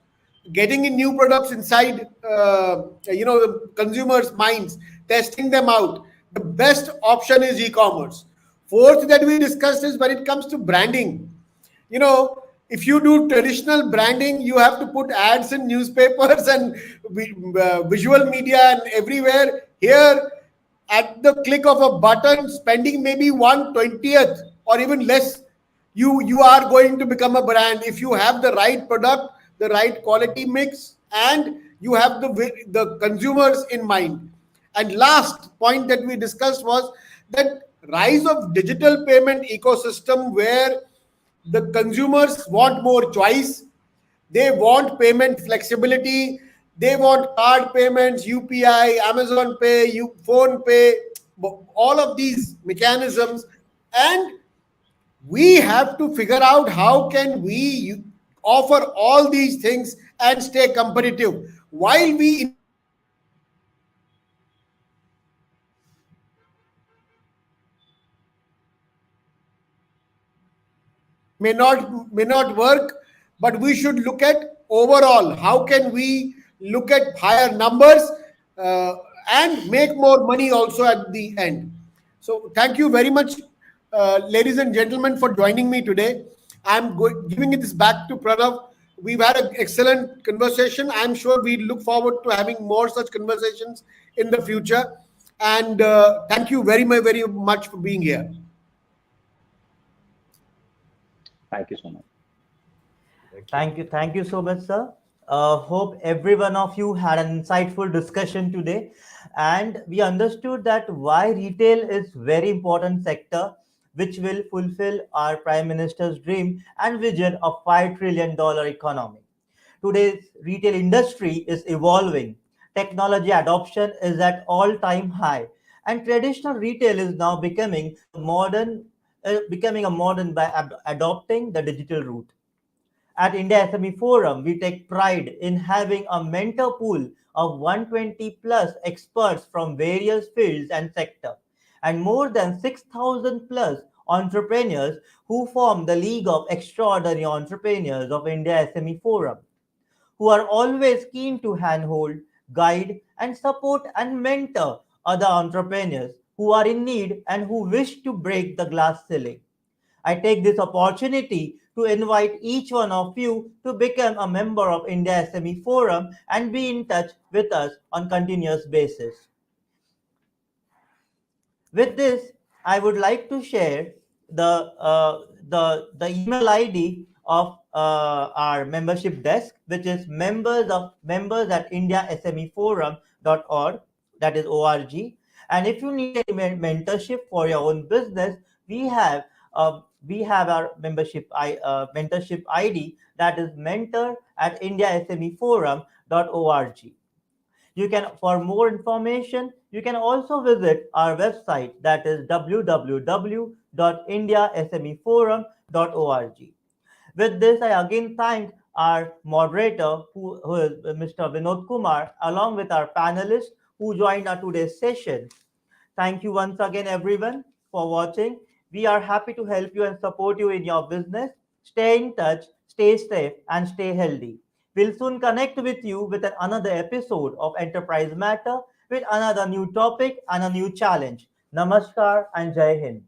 Speaker 14: getting in new products inside, the consumers' minds, testing them out, the best option is e-commerce. Fourth that we discussed is when it comes to branding. If you do traditional branding, you have to put ads in newspapers and visual media and everywhere. Here, at the click of a button, spending maybe 1/20th or even less, you are going to become a brand if you have the right product, the right quality mix, and you have the consumers in mind. And last point that we discussed was that rise of digital payment ecosystem, where the consumers want more choice, they want payment flexibility, they want card payments, UPI, Amazon Pay, Phone Pay, all of these mechanisms. And we have to figure out how can we offer all these things and stay competitive while we may not work, but we should look at overall how can we look at higher numbers and make more money also at the end. So thank you very much, ladies and gentlemen, for joining me today. I'm giving this back to Pranav. We've had an excellent conversation. I'm sure we look forward to having more such conversations in the future. And thank you very much for being here.
Speaker 16: Thank you so much.
Speaker 12: Thank you so much, sir. Hope every one of you had an insightful discussion today, and we understood that why retail is very important sector which will fulfill our Prime Minister's dream and vision of $5 trillion economy. Today's retail industry is evolving. Technology adoption is at all-time high, and traditional retail is now becoming a modern by adopting the digital route. At India SME Forum, we take pride in having a mentor pool of 120 plus experts from various fields and sectors, and more than 6,000 plus entrepreneurs who form the League of Extraordinary Entrepreneurs of India SME Forum, who are always keen to handhold, guide, and support and mentor other entrepreneurs who are in need and who wish to break the glass ceiling. I take this opportunity to invite each one of you to become a member of India SME Forum and be in touch with us on continuous basis. With this, I would like to share the email ID of our membership desk, which is members at indiasmeforum.org, that is org. And if you need any mentorship for your own business, we have our mentorship ID, that is mentor at indiasmeforum.org. You can, for more information, you can also visit our website, that is www.indiasmeforum.org. With this, I again thank our moderator, who is Mr. Vinod Kumar, along with our panelists who joined our today's session. Thank you once again, everyone, for watching. We are happy to help you and support you in your business. Stay in touch, stay safe, and stay healthy. We'll soon connect with you with another episode of Enterprise Matter with another new topic and a new challenge. Namaskar and Jai Hind.